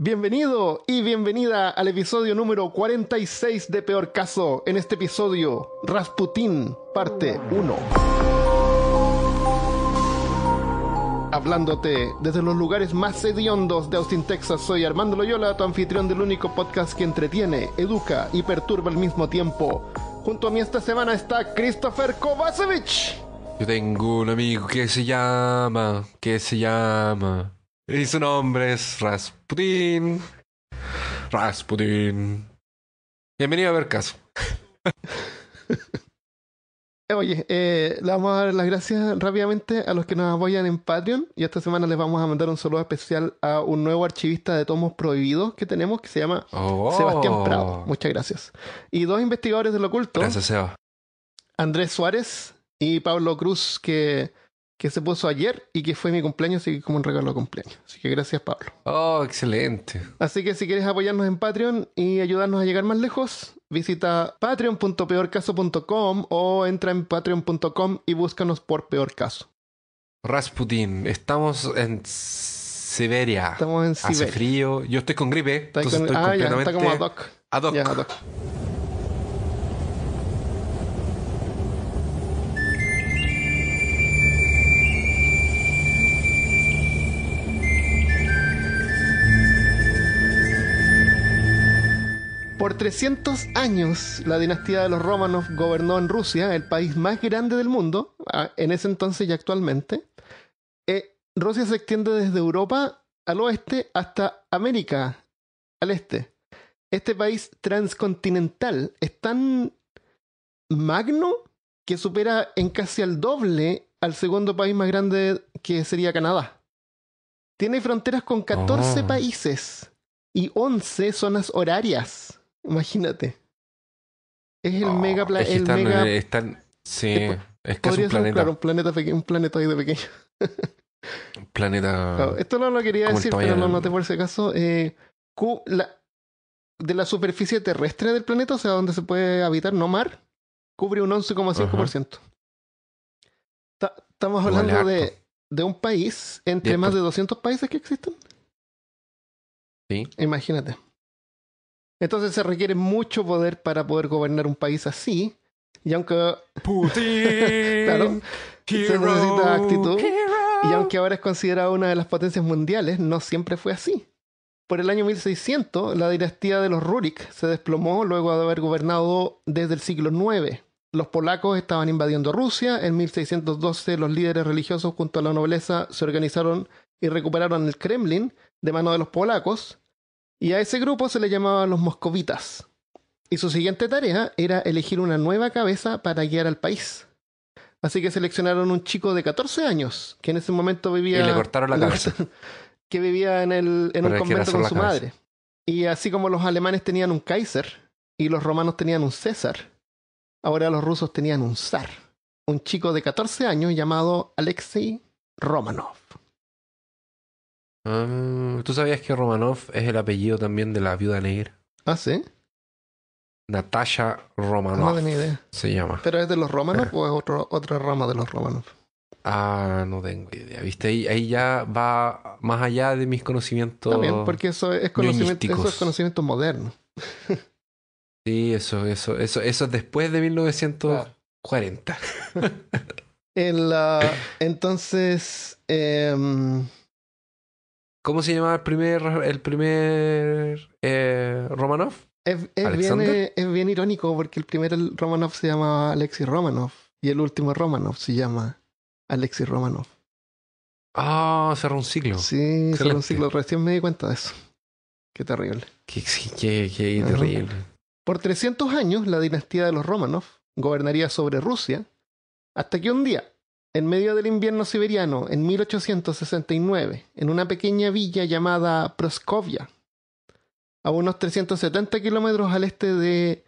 Bienvenido y bienvenida al episodio número 46 de Peor Caso. En este episodio, Rasputín, parte 1. Hablándote desde los lugares más hediondos de Austin, Texas, soy Armando Loyola, tu anfitrión del único podcast que entretiene, educa y perturba al mismo tiempo. Junto a mí esta semana está Christopher Kovacevic. Yo tengo un amigo que se llama... Y su nombre es Rasputín. Bienvenido a Ver Caso. Oye, le vamos a dar las gracias rápidamente a los que nos apoyan en Patreon. Y esta semana les vamos a mandar un saludo especial a un nuevo archivista de tomos prohibidos que tenemos, que se llama Sebastián Prado. Muchas gracias. Y dos investigadores del oculto. Gracias, Seba. Andrés Suárez y Pablo Cruz, que se puso ayer y que fue mi cumpleaños, así que como un regalo de cumpleaños. Así que gracias, Pablo. Oh, excelente. Así que si quieres apoyarnos en Patreon y ayudarnos a llegar más lejos, visita patreon.peorcaso.com o entra en patreon.com y búscanos por Peor Caso. Rasputín, estamos en Siberia. Estamos en Siberia. Hace frío. Yo estoy con gripe, entonces estoy ya, completamente... está como ad hoc. Ad hoc. Ya, ad hoc. Por 300 años, la dinastía de los Romanov gobernó en Rusia, el país más grande del mundo, en ese entonces y actualmente. Rusia se extiende desde Europa al oeste hasta América al este. Este país transcontinental es tan magno que supera en casi al doble al segundo país más grande, que sería Canadá. Tiene fronteras con 14 países y 11 zonas horarias. Imagínate. Es el mega planeta. Sí, es casi un planeta. Claro, un planetoide pequeño. Un planeta. Claro, esto no lo quería decir, pero lo noté por ese caso. De la superficie terrestre del planeta, o sea, donde se puede habitar, no mar, cubre un 11,5%. Estamos hablando de un país entre más de 200 países que existen. Sí. Imagínate. Entonces se requiere mucho poder para poder gobernar un país así. Y aunque... Putin. Claro. Se necesita actitud. Y aunque ahora es considerada una de las potencias mundiales, no siempre fue así. Por el año 1600, la dinastía de los Rurik se desplomó luego de haber gobernado desde el siglo IX. Los polacos estaban invadiendo Rusia. En 1612, los líderes religiosos junto a la nobleza se organizaron y recuperaron el Kremlin de mano de los polacos. Y a ese grupo se le llamaba los moscovitas. Y su siguiente tarea era elegir una nueva cabeza para guiar al país. Así que seleccionaron un chico de 14 años, que en ese momento vivía... Y le cortaron la cabeza. Que vivía en un convento con su madre. Y así como los alemanes tenían un Kaiser y los romanos tenían un César, ahora los rusos tenían un zar. Un chico de 14 años llamado Alexei Romanov. ¿Tú sabías que Romanov es el apellido también de la viuda negra? ¿Ah, sí? Natasha Romanov. No tenía idea. Se llama. ¿Pero es de los Romanov o es otra rama de los Romanov? No tengo idea. ¿Viste? Ahí ya va más allá de mis conocimientos. También, porque eso es conocimiento moderno. Sí, eso es después de 1940. Entonces... ¿Cómo se llamaba el primer Romanov? Es bien irónico porque el primer Romanov se llamaba Alexei Romanov y el último Romanov se llama Alexei Romanov. Cerró un ciclo. Sí, cerró un ciclo. Recién me di cuenta de eso. Qué terrible. Qué terrible. Por 300 años, la dinastía de los Romanov gobernaría sobre Rusia hasta que un día, en medio del invierno siberiano, en 1869, en una pequeña villa llamada Proskovia, a unos 370 kilómetros al este de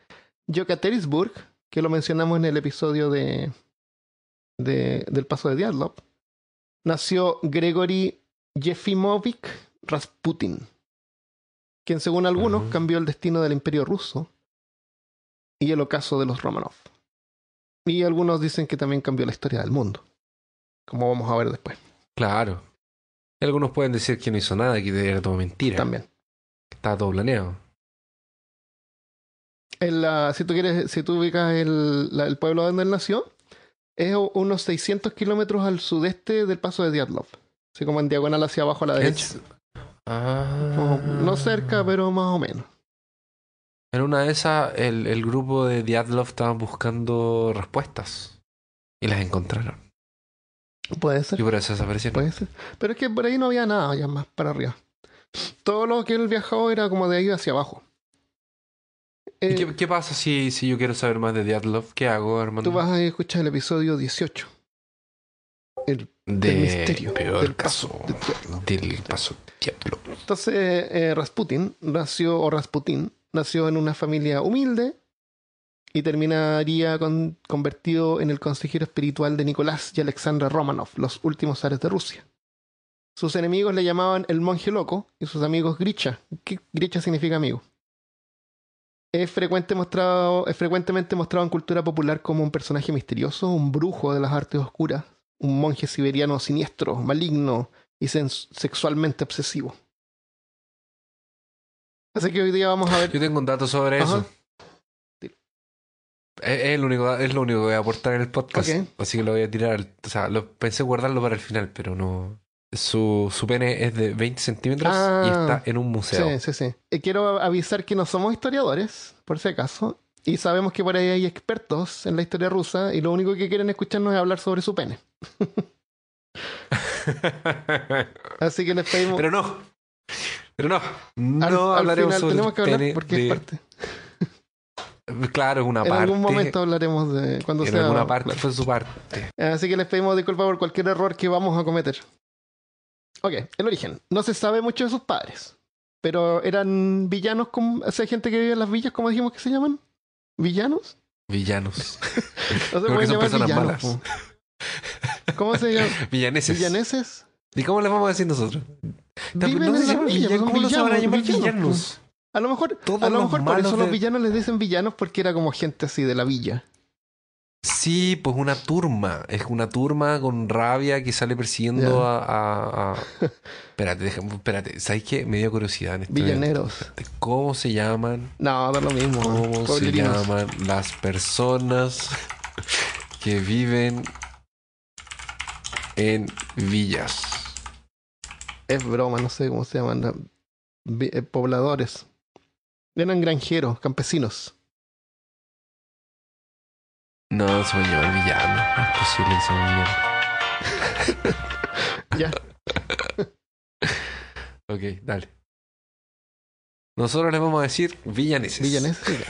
Yekaterinburg, que lo mencionamos en el episodio del paso de Diatlov, nació Grigori Yefimovich Rasputin, quien según algunos cambió el destino del imperio ruso y el ocaso de los Romanov. Y algunos dicen que también cambió la historia del mundo, como vamos a ver después. Claro. Y algunos pueden decir que no hizo nada, que era todo mentira. También. está todo planeado. Si tú ubicas el pueblo donde él nació, es unos 600 kilómetros al sudeste del paso de Dyatlov. Así como en diagonal hacia abajo a la derecha. No cerca, pero más o menos. En una de esas, el grupo de Dyatlov estaban buscando respuestas. Y las encontraron. Puede ser. Y por eso desaparecieron. Puede ser. Pero es que por ahí no había nada ya más para arriba. Todo lo que él viajó era como de ahí hacia abajo. ¿Y qué pasa si yo quiero saber más de Dyatlov? ¿Qué hago, Armando? Tú vas a escuchar el episodio 18. El misterio del caso del paso Dyatlov. Entonces, Rasputin nació en una familia humilde y terminaría convertido en el consejero espiritual de Nicolás y Alexandra Romanov, los últimos zares de Rusia. Sus enemigos le llamaban el monje loco y sus amigos Grisha. ¿Qué Grisha significa amigo? Es frecuentemente mostrado en cultura popular como un personaje misterioso, un brujo de las artes oscuras, un monje siberiano siniestro, maligno y sexualmente obsesivo. Así que hoy día vamos a ver... Yo tengo un dato sobre eso. Es lo único que voy a aportar en el podcast. Okay. Así que lo voy a tirar. O sea, pensé guardarlo para el final, pero no. Su pene es de 20 centímetros y está en un museo. Sí. Quiero avisar que no somos historiadores, por si acaso. Y sabemos que por ahí hay expertos en la historia rusa y lo único que quieren escucharnos es hablar sobre su pene. Así que les pedimos... Pero no hablaremos al final sobre tenemos que hablar pene porque es parte. Claro, es una en parte. algún momento hablaremos de cuando en sea. alguna parte claro. fue su parte. Así que les pedimos disculpas por cualquier error que vamos a cometer. Ok, el origen. No se sabe mucho de sus padres, pero eran villanos, o sea, gente que vive en las villas, ¿cómo dijimos que se llaman? ¿Villanos? Villanos. No se Porque pueden son llamar personas villanos. malas. ¿Cómo se llaman? Villaneses. ¿Villaneses? ¿Y cómo les vamos a decir nosotros? Viven en las villas, son ¿Cómo no se van a llamar villanos? villanos? A lo mejor por eso los villanos les dicen villanos porque era como gente así de la villa. Sí, pues una turma. Es una turma con rabia que sale persiguiendo a... Espérate. ¿Sabes qué? Me dio curiosidad en este Villaneros. momento. ¿Cómo se llaman? No, da lo mismo. ¿Cómo se llaman las personas que viven en villas? Es broma, no sé cómo se llaman. Pobladores. Eran granjeros, campesinos. No, se va a llamar villano. No es posible que se llame Ya. Ok, dale. Nosotros les vamos a decir villaneses. Villaneses.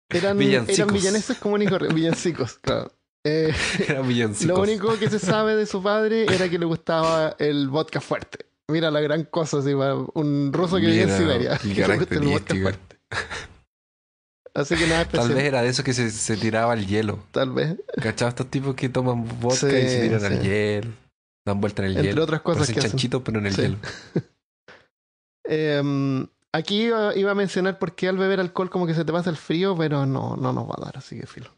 Eran villaneses comunes y corrientes. Villancicos, claro. Eran villancicos. Lo único que se sabe de su padre era que le gustaba el vodka fuerte. Mira la gran cosa, así, un ruso que vive en Siberia. El que le gusta el vodka fuerte. Así que nada especial. Tal vez era de eso que se tiraba al hielo. Tal vez. ¿Cachai? Estos tipos que toman vodka y se tiran al hielo. Dan vuelta en el hielo. Entre otras cosas que hacen chanchitos, pero en el hielo. Aquí iba a mencionar por qué al beber alcohol como que se te pasa el frío, pero no nos va a dar, así que filo.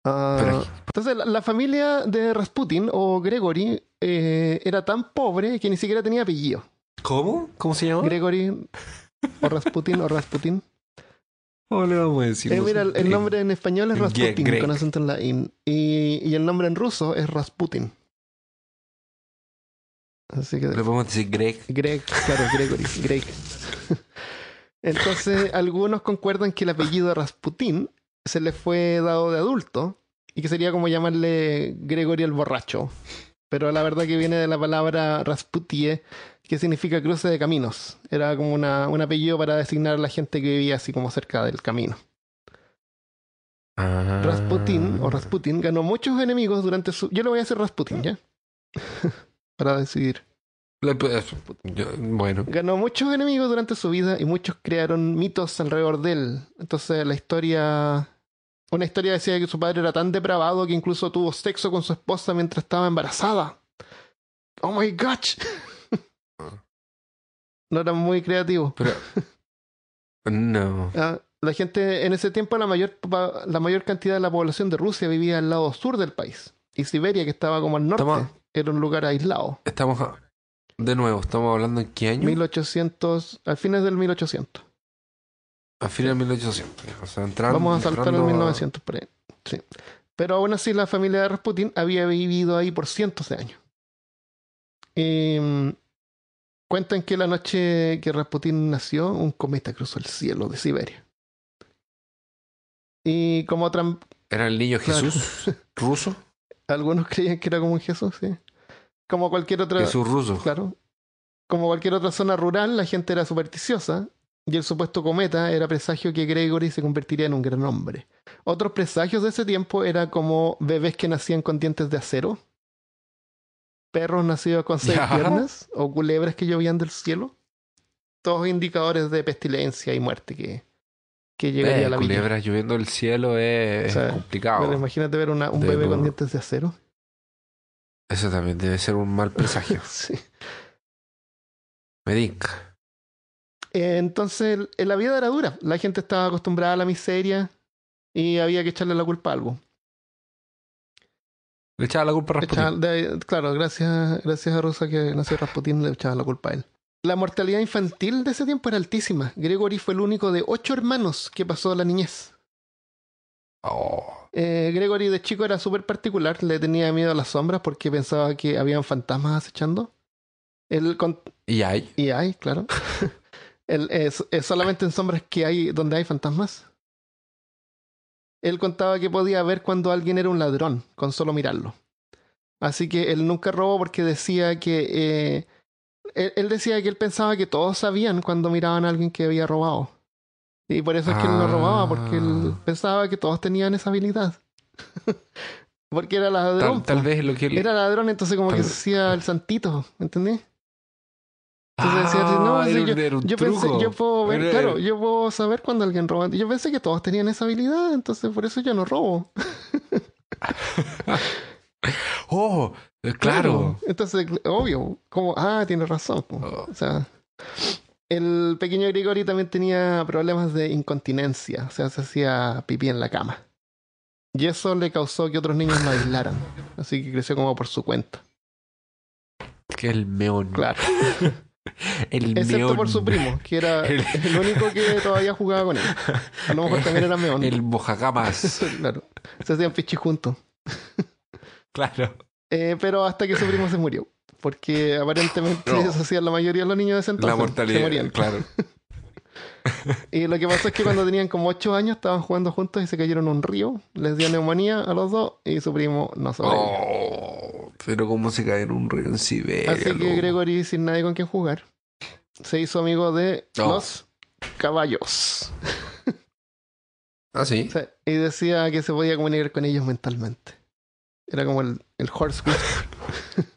Entonces, la familia de Rasputin o Gregory era tan pobre que ni siquiera tenía apellido. ¿Cómo? ¿Cómo se llama? Gregory o Rasputin. ¿Cómo le vamos a decir? Mira, el nombre en español es Rasputin, Greg. con acento en la in. Y el nombre en ruso es Rasputin. Así que... Le podemos decir Greg. Claro, Gregory. Greg. Entonces, algunos concuerdan que el apellido de Rasputin se le fue dado de adulto y que sería como llamarle Gregory el borracho. Pero la verdad que viene de la palabra Rasputie, que significa cruce de caminos. Era como un apellido para designar a la gente que vivía así como cerca del camino. Rasputin ganó muchos enemigos durante su... Yo le voy a hacer Rasputin, ¿ya? Para decidir. Bueno. Ganó muchos enemigos durante su vida y muchos crearon mitos alrededor de él. Entonces una historia decía que su padre era tan depravado que incluso tuvo sexo con su esposa mientras estaba embarazada. ¡Oh my gosh! No era muy creativo. Pero... No. La gente en ese tiempo, la mayor cantidad de la población de Rusia vivía al lado sur del país. Y Siberia, que estaba como al norte, era un lugar aislado. De nuevo, ¿estamos hablando en qué año? 1800, al fines del 1800. A fines de 1800. O sea, entrando, Vamos a saltar al entrando 1900 por ahí. Sí. Pero aún así la familia de Rasputín había vivido ahí por cientos de años. Cuentan que la noche que Rasputín nació, un cometa cruzó el cielo de Siberia. Y como ¿Era el niño claro, Jesús ruso? algunos creían que era como un Jesús, sí. Como cualquier otra, Jesús ruso. claro, como cualquier otra zona rural, la gente era supersticiosa y el supuesto cometa era presagio que Gregory se convertiría en un gran hombre. Otros presagios de ese tiempo era como bebés que nacían con dientes de acero, perros nacidos con 6 Ya. piernas o culebras que llovían del cielo. Todos indicadores de pestilencia y muerte que llegaría a la villa. Culebras lloviendo del cielo es, O sea, es complicado. Bueno, imagínate ver un De bebé con por- dientes de acero. Eso también debe ser un mal presagio. Sí. Me tinca. Entonces, la vida era dura. La gente estaba acostumbrada a la miseria y había que echarle la culpa a algo. Le echaba la culpa a Rasputín. Claro, gracias a Rosa que nació Rasputín, le echaba la culpa a él. La mortalidad infantil de ese tiempo era altísima. Gregory fue el único de 8 hermanos que pasó la niñez. Oh. Gregory de chico era súper particular, le tenía miedo a las sombras porque pensaba que habían fantasmas acechando. ¿Y hay? Y hay, claro. Es solamente en sombras que hay donde hay fantasmas. Él contaba que podía ver cuando alguien era un ladrón, con solo mirarlo. Así que él nunca robó porque decía que... él decía que él pensaba que todos sabían cuando miraban a alguien que había robado. Y por eso es que él no robaba, porque él pensaba que todos tenían esa habilidad. Porque era ladrón. Tal vez lo que él... Era ladrón, entonces como que se hacía el santito, ¿me entendí? Entonces decía, no, sí, era un yo pensé, truco. yo puedo ver, Era- claro, yo puedo saber cuando alguien roba. Yo pensé que todos tenían esa habilidad, entonces por eso yo no robo. Oh, claro. Entonces, obvio, como, tiene razón. Po. Oh. O sea, el pequeño Grigori también tenía problemas de incontinencia, o sea, se hacía pipí en la cama. Y eso le causó que otros niños lo aislaran. Así que creció como por su cuenta. Que el meón. Claro. El Excepto meón. por su primo, que era El- el único que todavía jugaba con él. A lo mejor también era meón. El mojacamas. Claro. Se hacían pichis juntos. Claro. Pero hasta que su primo se murió. Porque aparentemente No. eso hacían la mayoría de los niños de ese entonces. La Se mortalidad. morían. Claro. Y lo que pasó es que cuando tenían como 8 años estaban jugando juntos y se cayeron en un río. Les dio neumonía a los dos y su primo no sobrevivió. Oh, pero cómo se cae en un río en Siberia. Así que loco. Gregory, sin nadie con quien jugar, se hizo amigo de Oh. los caballos. Ah, sí. O sea, y decía que se podía comunicar con ellos mentalmente. Era como el horse whisperer.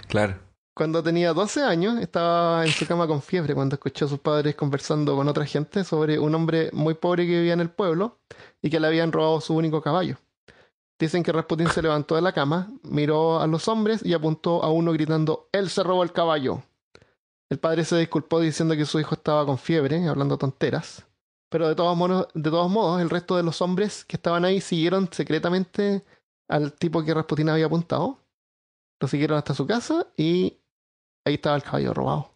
Claro. Cuando tenía 12 años, estaba en su cama con fiebre cuando escuchó a sus padres conversando con otra gente sobre un hombre muy pobre que vivía en el pueblo y que le habían robado su único caballo. Dicen que Rasputín se levantó de la cama, miró a los hombres y apuntó a uno gritando: «¡Él se robó el caballo!». El padre se disculpó diciendo que su hijo estaba con fiebre, hablando tonteras. Pero de todos modos, el resto de los hombres que estaban ahí siguieron secretamente al tipo que Rasputín había apuntado. Lo siguieron hasta su casa y ahí estaba el caballo robado.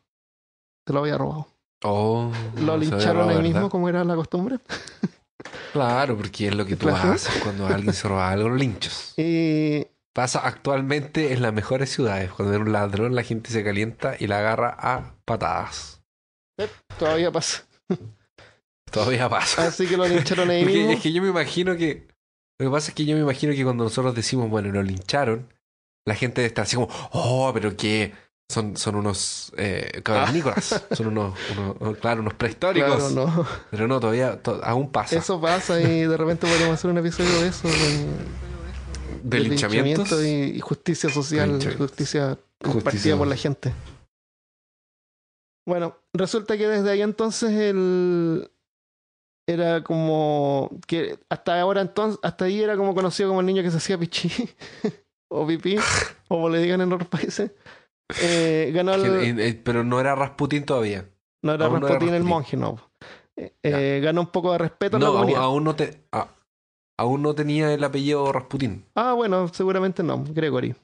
Se lo había robado. Oh, Lo se lincharon había ahí robado, mismo, ¿verdad? como era la costumbre. Claro, porque es lo que tú Claro. haces cuando alguien se roba algo, lo linchas. Y Pasa actualmente en las mejores ciudades. Cuando era un ladrón, la gente se calienta y la agarra a patadas. todavía pasa. Todavía pasa. Así que lo lincharon ahí Porque mismo. es que yo me imagino que... Lo que pasa es que yo me imagino que cuando nosotros decimos, bueno, lo lincharon, la gente está así como, oh, pero que son unos cavernícolas. Son claro, unos prehistóricos. Claro, no. Pero no, todavía aún pasa. Eso pasa y de repente podemos hacer un episodio de eso. ¿De linchamientos? linchamiento y justicia social, Linchamientos. justicia Justicia. impartida por la gente. Bueno, resulta que desde ahí entonces era como que hasta ahí era como conocido como el niño que se hacía pichí o pipí, o como le digan en otros países. Ganó Pero no era Rasputín todavía. no era aún no era Rasputín el Rasputín. monje, no. Ganó un poco de respeto a la No, comunidad. aún no tenía el apellido Rasputín. Bueno, seguramente no, Gregory.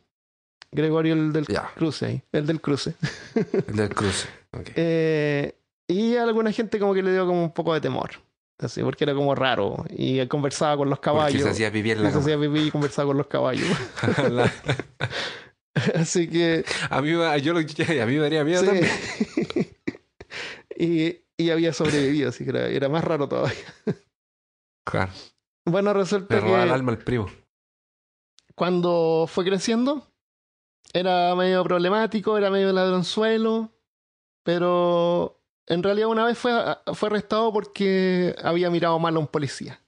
Gregorio el del Ya, cruce ahí. El del cruce. el del cruce. Ok. Y a alguna gente como que le dio como un poco de temor. Así, porque era como raro. Y él conversaba con los Porque caballos. se hacía pipí en Y la se hacía cama. pipí y conversaba con los caballos. La- Así que a mí, a mí me daría miedo sí. también. y había sobrevivido, así que era más raro todavía. Claro. Bueno, Le resulta robaba el que alma al primo. cuando fue creciendo, era medio problemático, era medio ladronzuelo, pero en realidad una vez fue arrestado porque había mirado mal a un policía.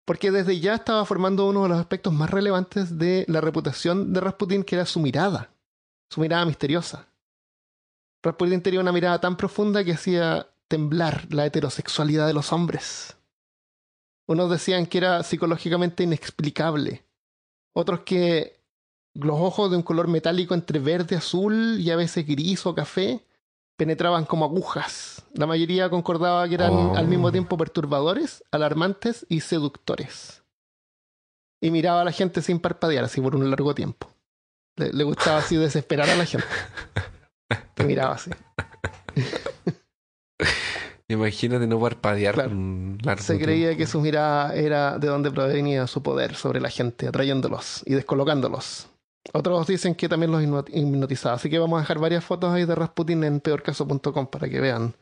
Porque desde ya estaba formando uno de los aspectos más relevantes de la reputación de Rasputín, que era su mirada misteriosa. Rasputín tenía una mirada tan profunda que hacía temblar la heterosexualidad de los hombres. Unos decían que era psicológicamente inexplicable. Otros que los ojos de un color metálico entre verde, azul y a veces gris o café penetraban como agujas. La mayoría concordaba que eran al mismo tiempo perturbadores, alarmantes y seductores. Y miraba a la gente sin parpadear, así por un largo tiempo. Le gustaba así desesperar a la gente. Te miraba así. Imagínate no parpadear Claro. un largo Se creía tiempo. que su mirada era de donde provenía su poder sobre la gente, atrayéndolos y descolocándolos. Otros dicen que también los hipnotizaba. Así que vamos a dejar varias fotos ahí de Rasputin en peorcaso.com para que vean.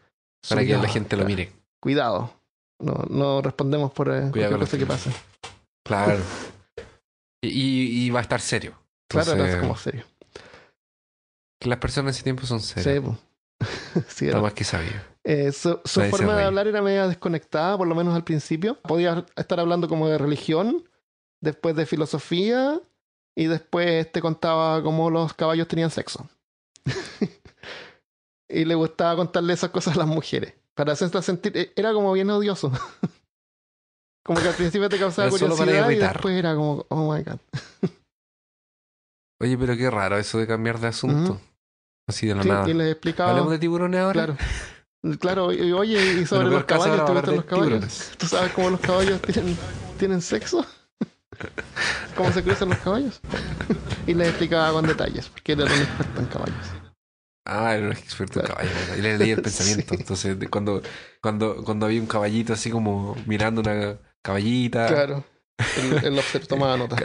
Para que la mirada. gente lo mire. Cuidado. No respondemos por cualquier con cosa los que pase. Claro. Y va a estar serio. Claro, Entonces, era como serio. que las personas en ese tiempo son Sí, serias. pues. Sí, Está era. más que sabido. Su Nadie se forma de ríe. hablar era media desconectada, por lo menos al principio. Podía estar hablando como de religión, después de filosofía, y después te contaba cómo los caballos tenían sexo. Y le gustaba contarle esas cosas a las mujeres. Para hacerlas sentir... Era como bien odioso. Como que al principio te causaba Era solo para curiosidad y irritar. después era como, oh my god. Oye, pero qué raro eso de cambiar de asunto. Ujú. Así de la Sí, nada. y les explicaba... ¿Hablemos de tiburones ahora? Claro. Claro, y oye, y En sobre el los peor caso, ahora caballos, ¿te vamos a gustan hablar los de caballos? tiburones. ¿Tú sabes cómo los caballos tienen sexo? ¿Cómo se cruzan los caballos? Y les explicaba con detalles, porque era un experto en caballos. Ah, era un experto en Claro. caballos. ¿Verdad? Y le leía el pensamiento. Sí. Entonces, cuando había un caballito así como mirando una caballita. Claro, el observador tomaba nota.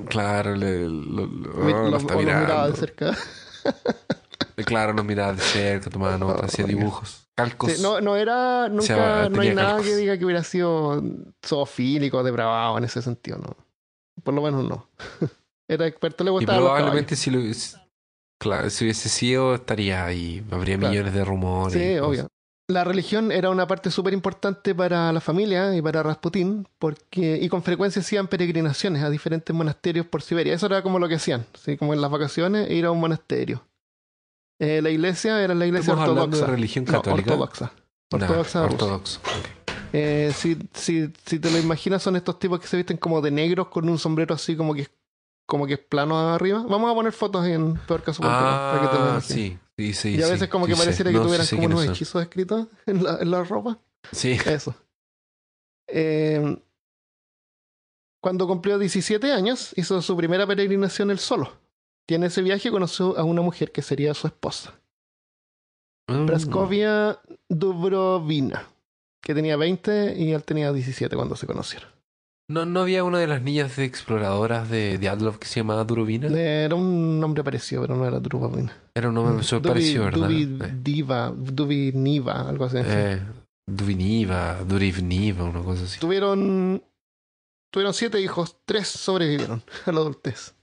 Claro, lo está O los miraba de mirando. cerca. Claro, nos miraba de cerca, tomaba nota, hacía my God. dibujos, calcos. Sí, no era, Se llama- nunca, no hay tenía nada calcos. que diga que hubiera sido zoofílico, depravado en ese sentido, no. Por lo menos no. Era experto, le Y gustaban los caballos. probablemente claro, si hubiese sido, estaría ahí. Habría Claro. millones de rumores. y Sí, cosas. obvio. La religión era una parte súper importante para la familia y para Rasputín, y con frecuencia hacían peregrinaciones a diferentes monasterios por Siberia. Eso era como lo que hacían, ¿sí? Como en las vacaciones, ir a un monasterio. La iglesia era la iglesia Estamos hablando ortodoxa. de religión No, católica. ortodoxa. Nah, Ortodoxa rusa. ortodoxo. Ok. Si te lo imaginas, son estos tipos que se visten como de negros con un sombrero así como que es plano arriba. Vamos a poner fotos en peorcaso.com para que te lo imagines. Sí. Y a veces como que sí sé. pareciera que No, sí tuvieran sé como unos quiénes son. hechizos escritos en la ropa. Sí. Eso. Cuando cumplió 17 años, hizo su primera peregrinación él solo. Y en ese viaje conoció a una mujer que sería su esposa. Praskovia Dubrovina, que tenía 20 y él tenía 17 cuando se conocieron. ¿No había una de las niñas de exploradoras de Diatlov que se llamaba Durovina? Era un nombre parecido, pero no era Dubrovina. Era un nombre súper parecido, ¿verdad? Dubiniva, algo así. Durivniva, una cosa así. Tuvieron 7 hijos, 3 sobrevivieron a la adultez.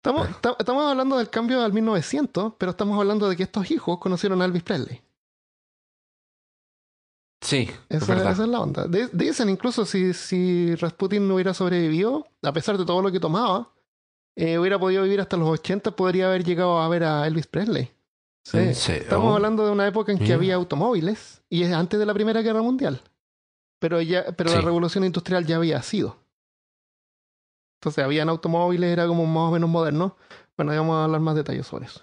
Estamos hablando del cambio al 1900, pero estamos hablando de que estos hijos conocieron a Elvis Presley. Sí, es verdad. Esa es la onda. Dicen incluso si Rasputin no hubiera sobrevivido, a pesar de todo lo que tomaba, hubiera podido vivir hasta los 80, podría haber llegado a ver a Elvis Presley. Sí. ¿En serio? Estamos hablando de una época en que Mira. había automóviles y es antes de la Primera Guerra Mundial. Pero Sí. la revolución industrial ya había sido. Entonces habían automóviles, era como más o menos moderno. Bueno, vamos a hablar más detalles sobre eso.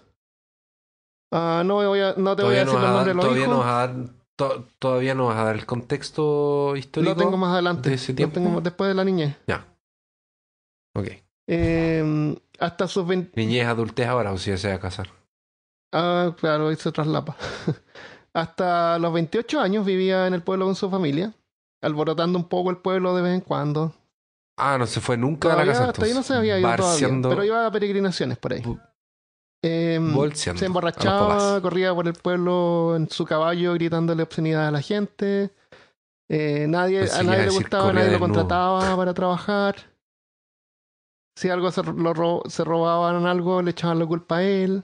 No te voy a decir los nombres de los hijos. Todavía no vas a dar el contexto histórico. Lo tengo más adelante. de ese Lo tiempo. tengo después de la niñez. Ya. Ok. Hasta sus 20... Niñez, adultez ahora, o si ya se va a casar. Ah, claro, ahí se traslapa. Hasta los 28 años vivía en el pueblo con su familia, alborotando un poco el pueblo de vez en cuando. Ah, no se fue nunca a la Todavía, casa hasta ahí no entonces. se había ido todavía, Barciando, pero iba a peregrinaciones por ahí. bolseando Se a los emborrachaba, papás. corría por el pueblo en su caballo gritándole obscenidad a la gente. A Pensé que nadie iba a le decir gustaba, corría nadie lo desnudo. contrataba para trabajar. Si algo se robaban algo, le echaban la culpa a él.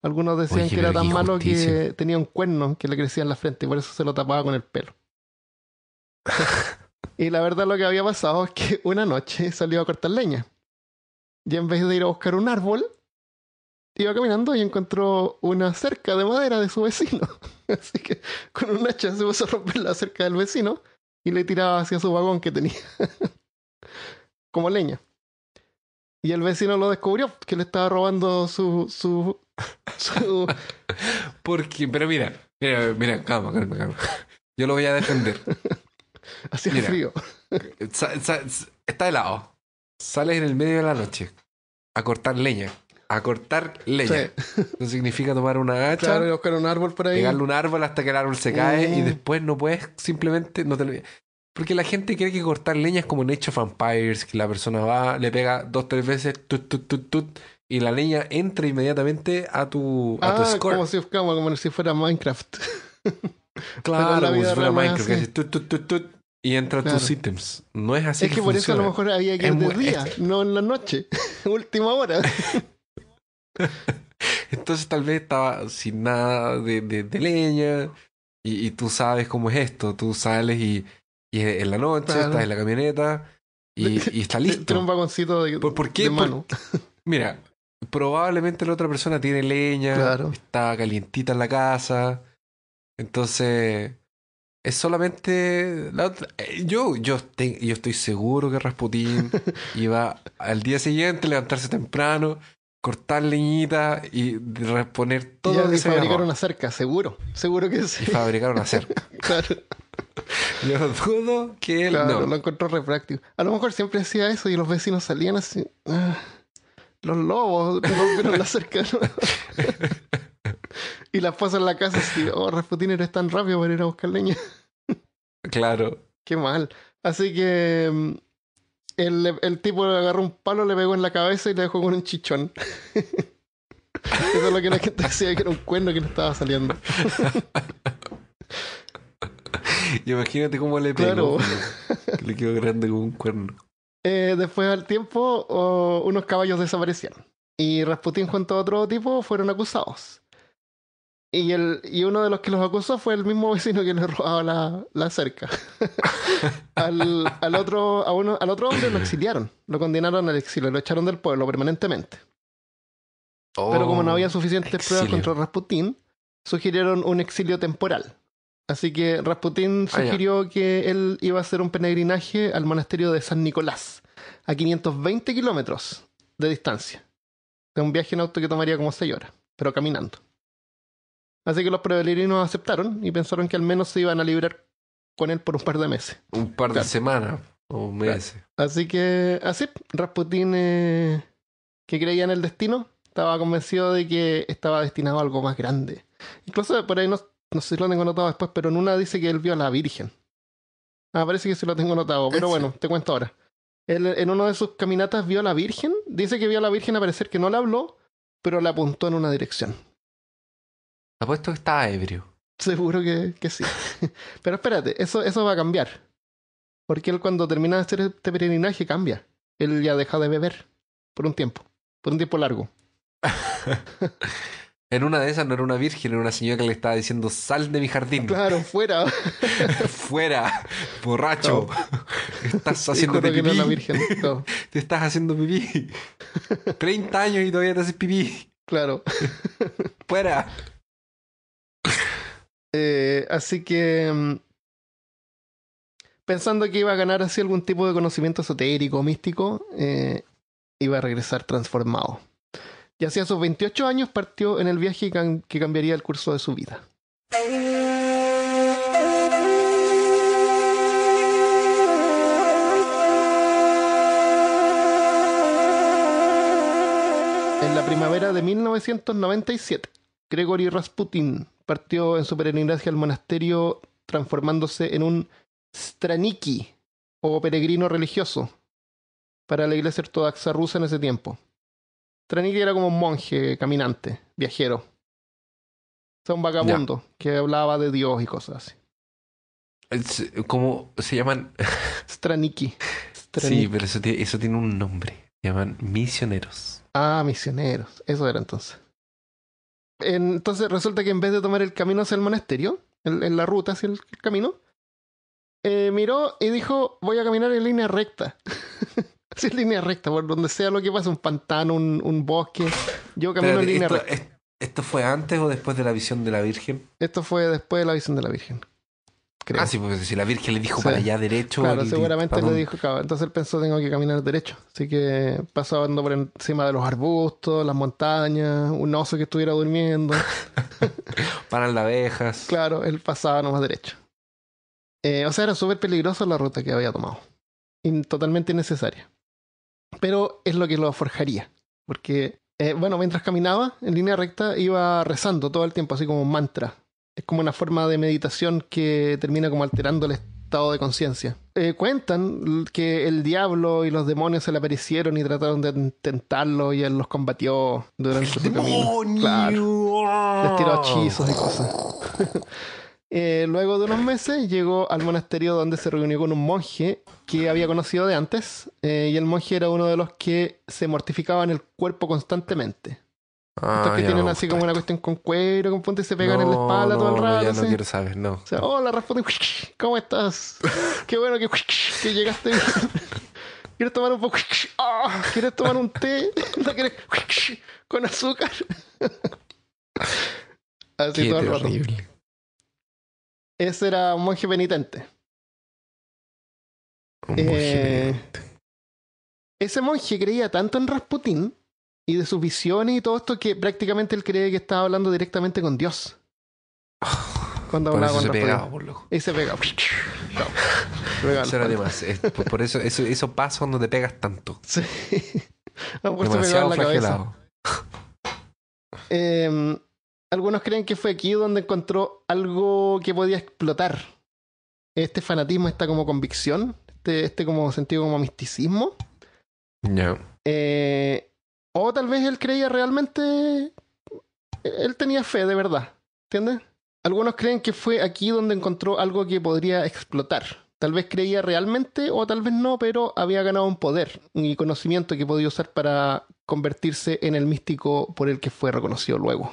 Algunos decían Oye, que era pero qué tan malo injusticia. que tenía un cuerno que le crecía en la frente y por eso se lo tapaba con el pelo. Y la verdad lo que había pasado es que una noche salió a cortar leña. Y en vez de ir a buscar un árbol, iba caminando y encontró una cerca de madera de su vecino. Así que con un hacha se puso a romper la cerca del vecino y le tiraba hacia su vagón que tenía como leña. Y el vecino lo descubrió, que le estaba robando su... Porque, pero mira, calma. Yo lo voy a defender. Hacía Mira, frío. está helado. Sales en el medio de la noche a cortar leña. A cortar leña. Sí. Eso significa tomar una hacha, Claro, iba a buscar un árbol por ahí. pegarle un árbol hasta que el árbol se cae y Mm. después no puedes simplemente... No te lo... Porque la gente cree que cortar leña es como en Age of Empires, que la persona va, le pega 2, 3 veces, y la leña entra inmediatamente a tu score. Como si fuera Minecraft. Pero en Claro, la como si vida fuera real no es Minecraft, que así. haces y entra tus Claro. ítems. No es así Es que por eso a lo funciona. mejor había que Es ir de mu- día, es- no en la noche. Última hora. Entonces tal vez estaba sin nada de leña y tú sabes cómo es esto. Tú sales y en la noche estás Claro. en la camioneta y está Tiene un listo. vagoncito ¿Por de qué? mano. Mira, probablemente la otra persona tiene leña, Claro. está calientita en la casa, entonces es solamente la otra. Yo estoy seguro que Rasputín iba al día siguiente levantarse temprano, cortar leñita y reponer todo lo que Y se había fabricar robado una cerca, seguro. Seguro que y sí. fabricar una cerca. Claro, Yo dudo que él claro, lo no. encontró re práctico. A lo mejor siempre hacía eso y los vecinos salían así. Los lobos rompieron la cerca, ¿no? Y las pasan en la casa así. Oh, Rasputín, eres tan rápido para ir a buscar leña. Claro. Qué mal. Así que el tipo le agarró un palo, le pegó en la cabeza y le dejó con un chichón. Eso es lo que la gente decía que era un cuerno que le estaba saliendo. Imagínate cómo le Claro. pegó. Que le quedó grande como un cuerno. Después al tiempo, unos caballos desaparecieron. Y Rasputín junto a otro tipo fueron acusados. Y uno de los que los acusó fue el mismo vecino que le robaba la cerca. Al otro hombre lo exiliaron. Lo condenaron al exilio. Lo echaron del pueblo permanentemente. Pero como no había suficientes pruebas exilio. contra Rasputín, sugirieron un exilio temporal. Así que Rasputín Ah, ya. sugirió que él iba a hacer un peregrinaje al monasterio de San Nicolás, a 520 kilómetros de distancia. De un viaje en auto que tomaría como 6 horas, pero caminando. Así que los peregrinos aceptaron y pensaron que al menos se iban a librar con él por un par de meses. Un par de Claro. semanas o meses. Así que, así, Rasputín, que creía en el destino, estaba convencido de que estaba destinado a algo más grande. Incluso por ahí, no sé si lo tengo anotado después, pero en una dice que él vio a la Virgen. Ah, parece que sí lo tengo anotado, pero bueno, te cuento ahora. Él, en una de sus caminatas vio a la Virgen, dice que vio a la Virgen a parecer que no le habló, pero le apuntó en una dirección. Apuesto que estaba ebrio. Seguro que sí. Pero espérate, eso va a cambiar. Porque él cuando termina de hacer este peregrinaje cambia. Él ya deja de beber por un tiempo largo. En una de esas no era una virgen, era una señora que le estaba diciendo sal de mi jardín. Claro, fuera. Fuera, borracho. Estás Y haciendo juro que no es la pipí. Virgen. No, Te estás haciendo pipí. 30 años y todavía te haces pipí. claro. Fuera. Así que pensando que iba a ganar así algún tipo de conocimiento esotérico o místico, iba a regresar transformado. Y hacia sus 28 años partió en el viaje que cambiaría el curso de su vida. En la primavera de 1997, Gregory Rasputin partió en su peregrinaje al monasterio transformándose en un straniki o peregrino religioso para la iglesia ortodoxa rusa en ese tiempo. Straniki era como un monje caminante, viajero. O sea, un vagabundo que hablaba de Dios y cosas así. ¿Cómo se llaman? Straniki. Sí, pero eso tiene un nombre. Se llaman misioneros. Ah, misioneros. Eso era entonces. Entonces resulta que en vez de tomar el camino hacia el monasterio, en la ruta hacia el camino, miró y dijo, voy a caminar en línea recta. Así en línea recta, por donde sea lo que pase, un pantano, un bosque. Yo camino en línea recta. ¿Esto fue antes o después de la visión de la Virgen? Esto fue después de la visión de la Virgen. Creo. Ah, sí, porque si la Virgen le dijo Sí. para allá derecho... Claro, seguramente le dijo, claro, entonces él pensó, tengo que caminar derecho. Así que pasando por encima de los arbustos, las montañas, un oso que estuviera durmiendo. Paran las abejas. Claro, él pasaba nomás derecho. O sea, era súper peligroso la ruta que había tomado. Totalmente innecesaria. Pero es lo que lo forjaría. Porque, bueno, mientras caminaba en línea recta, iba rezando todo el tiempo, así como un mantra. Es como una forma de meditación que termina como alterando el estado de conciencia. Cuentan que el diablo y los demonios se le aparecieron y trataron de tentarlo y él los combatió durante su camino. Claro. Les tiró hechizos y cosas. Luego de unos meses llegó al monasterio donde se reunió con un monje que había conocido de antes. Y el monje era uno de los que se mortificaban el cuerpo constantemente. Estos que tienen así como una cuestión con cuero, con punta y se pegan en la espalda todo el rato. Ya ¿sí? no quiero saber, no. O sea, hola Rasputin, ¿cómo estás? Qué bueno que llegaste bien. ¿Quieres tomar un poco? ¿Quieres tomar un té? ¿No quieres con azúcar? Así Qué todo el rato. terrible. Ese era un monje penitente. Un monje penitente. Ese monje creía tanto en Rasputin y de sus visiones y todo esto que prácticamente él creía que estaba hablando directamente con Dios. Cuando Por hablaba eso con se Rasputin. pegaba, por loco. Y se pegaba. Eso era de más. Por eso pasa cuando te pegas tanto. Sí. A lo mejor se pegaba en Demasiado la cabeza. flagelado. Algunos creen que fue aquí donde encontró algo que podía explotar. Este fanatismo, esta como convicción, este como sentido como misticismo. Ya. O tal vez él creía realmente... Él tenía fe de verdad. ¿Entiendes? Algunos creen que fue aquí donde encontró algo que podría explotar. Tal vez creía realmente o tal vez no, pero había ganado un poder y conocimiento que podía usar para convertirse en el místico por el que fue reconocido luego.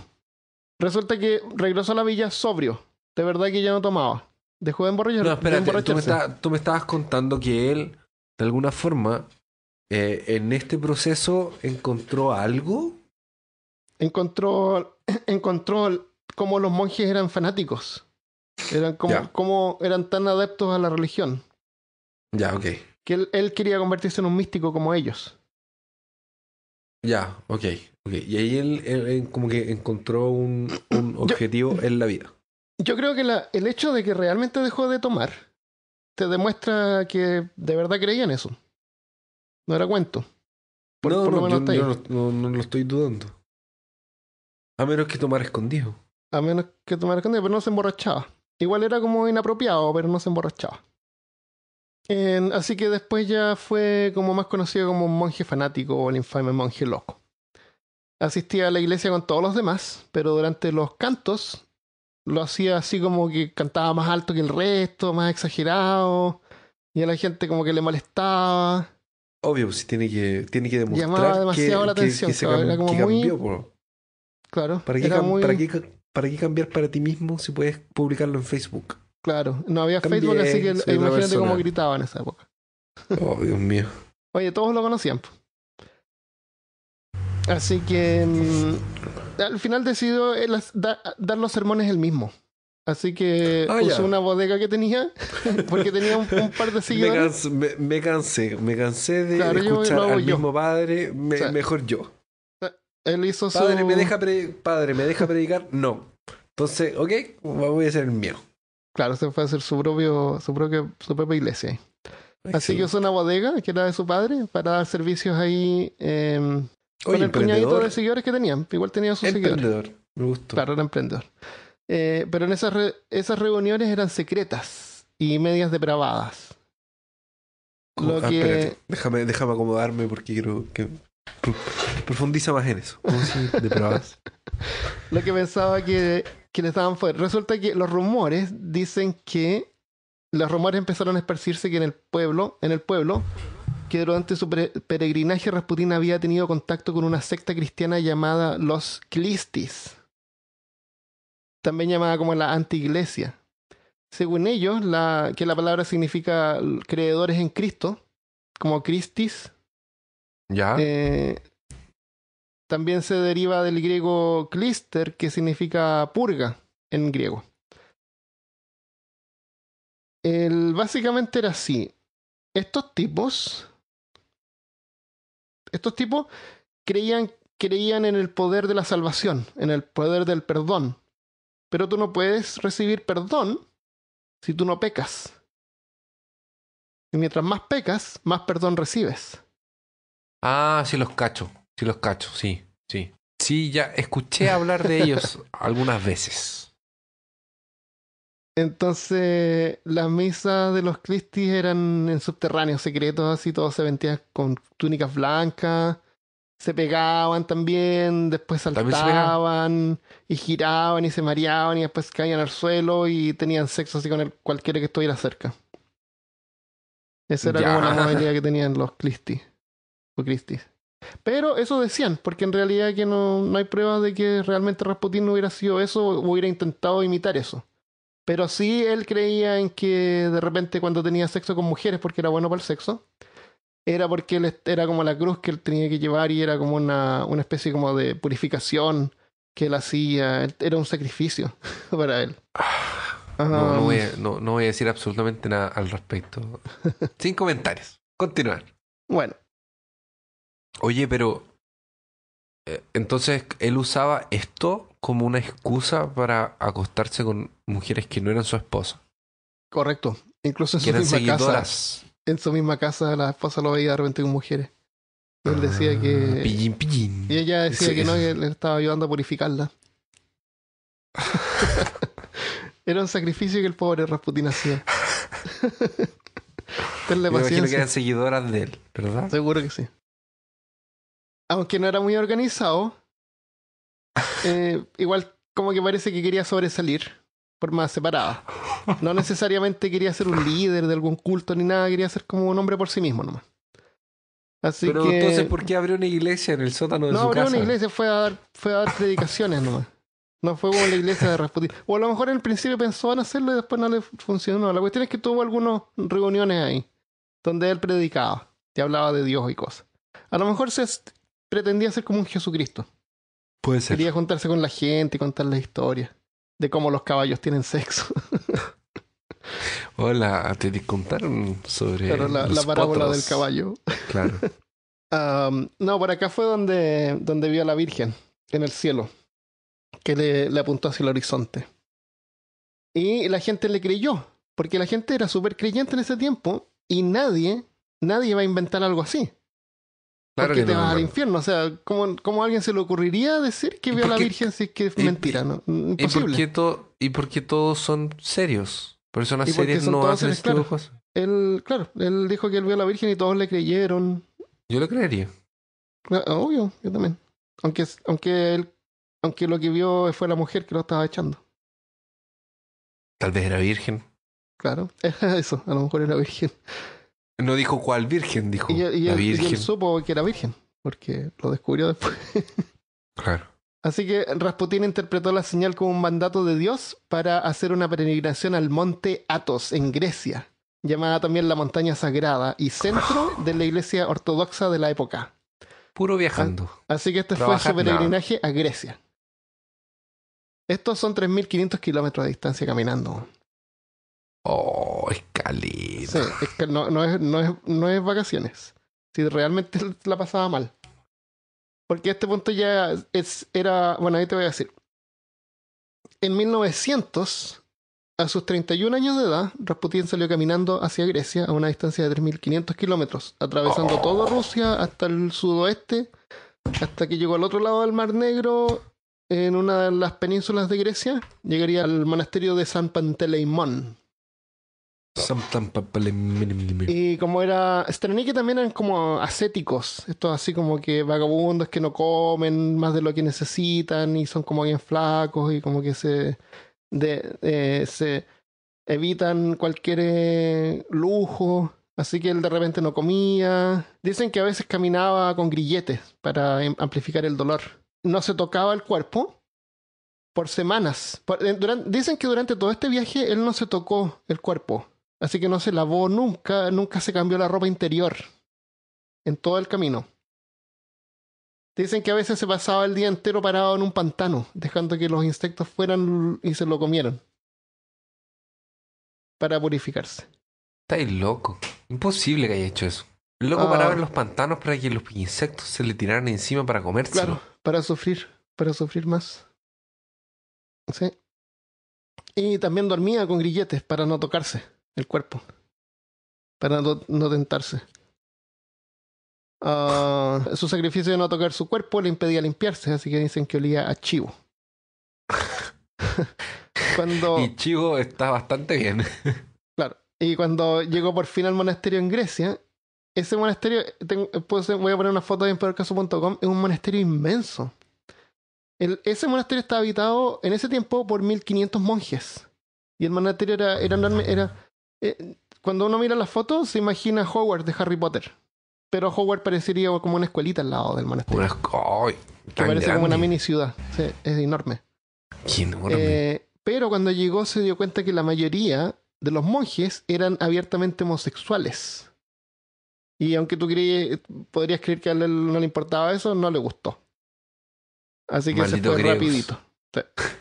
Resulta que regresó a la villa sobrio. De verdad que ya no tomaba. Dejó de No, espérate, emborracharse. tú me estabas contando que él, de alguna forma, en este proceso encontró algo. Encontró cómo los monjes eran fanáticos. Eran como eran tan adeptos a la religión. Ya, ok. Que él quería convertirse en un místico como ellos. Ya, ok. Y ahí él como que encontró un objetivo en la vida. Yo creo que el hecho de que realmente dejó de tomar te demuestra que de verdad creía en eso. No era cuento. Por lo menos está ahí. yo no lo estoy dudando. A menos que tomar escondido. A menos que tomara escondido, pero no se emborrachaba. Igual era como inapropiado, pero no se emborrachaba. Así que después ya fue como más conocido como un monje fanático o el infame monje loco. Asistía a la iglesia con todos los demás, pero durante los cantos lo hacía así como que cantaba más alto que el resto, más exagerado, y a la gente como que le molestaba. Obvio, si tiene que demostrar Llamaba demasiado la atención, era como que cambió. Po. Claro. ¿Para qué cambiar para ti mismo si puedes publicarlo en Facebook? Claro, no había Cambié, Facebook, así que soy otra imagínate persona. cómo gritaba en esa época. Oh, Dios mío. Oye, todos lo conocían. Así que al final decidió dar los sermones él mismo. Así que usó una bodega que tenía, porque tenía un par de seguidores. Me cansé de escuchar al mismo padre, mejor yo. Él hizo padre, ¿me deja predicar? No. Entonces, ok, voy a hacer el mío. Claro, se fue a hacer su propia iglesia. Excelente. Así que usó una bodega que era de su padre para dar servicios ahí Con Oye, el puñadito emprendedor. de seguidores que tenían. Igual tenía sus seguidores. Emprendedor. Me gustó. Claro, era emprendedor. Pero en esas reuniones eran secretas y medias depravadas. Lo que, Espérate. Déjame acomodarme porque quiero que pro- profundiza más en eso. ¿Cómo si depravas? lo que pensaba que les daban poder. Resulta que los rumores dicen que los rumores empezaron a esparcirse que en el pueblo, que durante su peregrinaje Rasputín había tenido contacto con una secta cristiana llamada los Clistis, también llamada como la antiiglesia. Según ellos, que la palabra significa creedores en Cristo, como Christis, ¿Ya? eh, también se deriva del griego klister, que significa purga en griego. Básicamente era así. Estos tipos creían en el poder de la salvación, en el poder del perdón. Pero tú no puedes recibir perdón si tú no pecas. Y mientras más pecas, más perdón recibes. Ah, sí los cacho. Sí los cacho, sí, sí. Sí, ya escuché hablar de ellos algunas veces. Entonces, las misas de los Clistis eran en subterráneos secretos, así todos se vestían con túnicas blancas, se pegaban también, después ¿También se pega? saltaban y giraban y se mareaban y después caían al suelo y tenían sexo así con cualquiera que estuviera cerca. Esa era como la Ya. modalidad que tenían los Clistis o Cristis. Pero eso decían, porque en realidad que no hay pruebas de que realmente Rasputín no hubiera sido eso o hubiera intentado imitar eso. Pero sí él creía en que de repente cuando tenía sexo con mujeres, porque era bueno para el sexo, era porque era como la cruz que él tenía que llevar y era como una especie como de purificación que él hacía. Era un sacrificio para él. Um, No voy a decir absolutamente nada al respecto. Sin comentarios. Continuar. bueno, Oye, pero entonces él usaba esto como una excusa para acostarse con mujeres que no eran su esposa, correcto. Incluso que eran seguidoras. en su misma casa, la esposa lo veía de repente con mujeres. Y él decía Ah, que... pillín, pillín. Y ella decía que no, Eso. que él estaba ayudando a purificarla. Era un sacrificio que el pobre Rasputín hacía. Tenle Me imagino que paciencia. eran seguidoras de él, ¿verdad? Seguro que sí. Aunque no era muy organizado, igual como que parece que quería sobresalir por más separada. No necesariamente quería ser un líder de algún culto ni nada, quería ser como un hombre por sí mismo nomás. Así Pero entonces, que ¿por qué abrió una iglesia en el sótano de no su abrió una casa? iglesia, fue a dar predicaciones nomás. No fue como la iglesia de Rasputín. O a lo mejor en el principio pensó en hacerlo y después no le funcionó. La cuestión es que tuvo algunas reuniones ahí, donde él predicaba y hablaba de Dios y cosas. A lo mejor pretendía ser como un Jesucristo. Puede ser. Quería juntarse con la gente y contar la historia de cómo los caballos tienen sexo. Hola, te contaron sobre Pero la los parábola del potros. caballo. Claro. No, por acá fue donde vio a la Virgen en el cielo, que le apuntó hacia el horizonte. Y la gente le creyó, porque la gente era súper creyente en ese tiempo y nadie va a inventar algo así. Claro Porque que te no, vas al hermano. infierno. O sea, ¿cómo a alguien se le ocurriría decir que ¿Y vio a por la qué, Virgen si es que es y, mentira? ¿No? y por Imposible. qué y por qué todos son serios? Personas Y porque serias son no todos hacen seres ese tipo de claros. cosas. Él dijo que él vio a la Virgen y todos le creyeron. Yo lo creería. Obvio, yo también. Aunque lo que vio fue la mujer que lo estaba echando. Tal vez era virgen. Claro, eso, a lo mejor era virgen. No dijo cuál virgen, dijo Y la él virgen. supo que era virgen, porque lo descubrió después. Claro. Así que Rasputín interpretó la señal como un mandato de Dios para hacer una peregrinación al monte Athos en Grecia, llamada también la montaña sagrada y centro de la iglesia ortodoxa de la época. Puro A- viajando. Así que este fue su Trabajar nada. peregrinaje a Grecia. Estos son 3.500 kilómetros de distancia caminando. Oh, Sí, escaleta. es que no es vacaciones. Si realmente la pasaba mal. Porque a este punto ya era... Bueno, ahí te voy a decir. En 1900, a sus 31 años de edad, Rasputín salió caminando hacia Grecia a una distancia de 3.500 kilómetros, atravesando toda Oh, Rusia hasta el sudoeste, hasta que llegó al otro lado del Mar Negro, en una de las penínsulas de Grecia, llegaría al monasterio de San Panteleimón. Y como era Straniki, también eran como ascéticos, estos así como que vagabundos que no comen más de lo que necesitan y son como bien flacos y como que se evitan cualquier lujo, así que él de repente no comía. Dicen que a veces caminaba con grilletes para amplificar el dolor. No se tocaba el cuerpo por semanas. Dicen que durante todo este viaje él no se tocó el cuerpo. Así que no se lavó nunca, nunca se cambió la ropa interior en todo el camino. Dicen que a veces se pasaba el día entero parado en un pantano, dejando que los insectos fueran y se lo comieran para purificarse. Estáis loco. Imposible que haya hecho eso. El loco paraba en los pantanos para que los insectos se le tiraran encima para comérselo. Claro, para sufrir más. Sí. Y también dormía con grilletes para no tocarse el cuerpo, para no tentarse. Su sacrificio de no tocar su cuerpo le impedía limpiarse, así que dicen que olía a chivo. Y chivo está bastante bien. Claro. Y cuando llegó por fin al monasterio en Grecia, ese monasterio, voy a poner una foto en peorcaso.com, es un monasterio inmenso. Ese monasterio estaba habitado en ese tiempo por 1500 monjes. Y el monasterio era enorme. Cuando uno mira las fotos, se imagina Hogwarts de Harry Potter. Pero Hogwarts parecería como una escuelita al lado del monasterio. Que parece como una mini ciudad. Sí, es enorme. Qué enorme. Pero cuando llegó se dio cuenta que la mayoría de los monjes eran abiertamente homosexuales. Y aunque tú podrías creer que a él no le importaba eso, no le gustó. Así que Maldito se fue griegos. rapidito.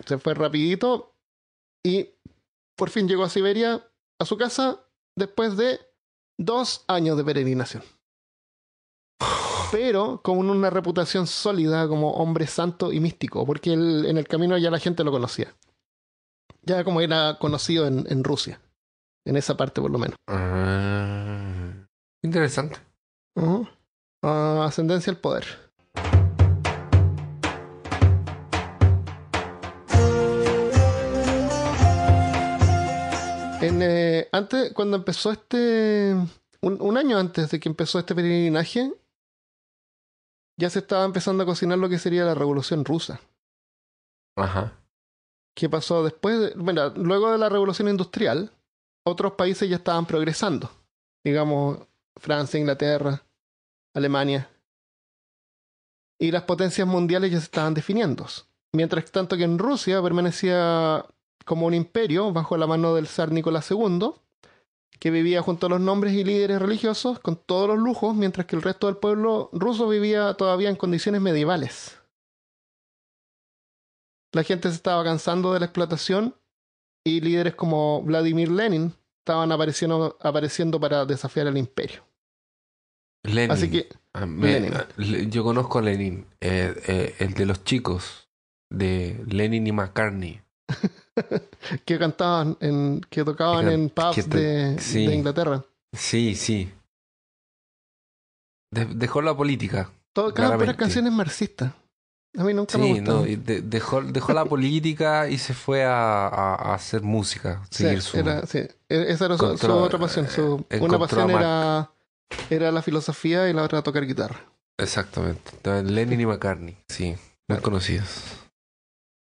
Se fue rapidito y por fin llegó a Siberia, a su casa, después de 2 años de peregrinación. Pero con una reputación sólida como hombre santo y místico, porque en el camino ya la gente lo conocía. Ya como era conocido en Rusia, en esa parte por lo menos. Interesante. Ascendencia al poder. Antes, cuando empezó un año antes de que empezó este peregrinaje, ya se estaba empezando a cocinar lo que sería la Revolución Rusa. Ajá. ¿Qué pasó después? Bueno, luego de la Revolución Industrial, otros países ya estaban progresando. Digamos, Francia, Inglaterra, Alemania. Y las potencias mundiales ya se estaban definiendo. Mientras tanto que en Rusia permanecía como un imperio bajo la mano del zar Nicolás II, que vivía junto a los nombres y líderes religiosos con todos los lujos, mientras que el resto del pueblo ruso vivía todavía en condiciones medievales. La gente se estaba cansando de la explotación y líderes como Vladimir Lenin estaban apareciendo para desafiar al imperio. Lenin. Así que Lenin. Yo conozco a Lenin, el de los chicos, de Lenin y McCartney. que tocaban en pubs de Inglaterra. Sí, sí. Dejó la política. Tocaban puras canciones marxistas. A mí nunca me gustó. Dejó la política y se fue a hacer música. Esa era su otra pasión. Una pasión era la filosofía y la otra tocar guitarra. Exactamente. Lenin y McCartney, sí, muy conocidos.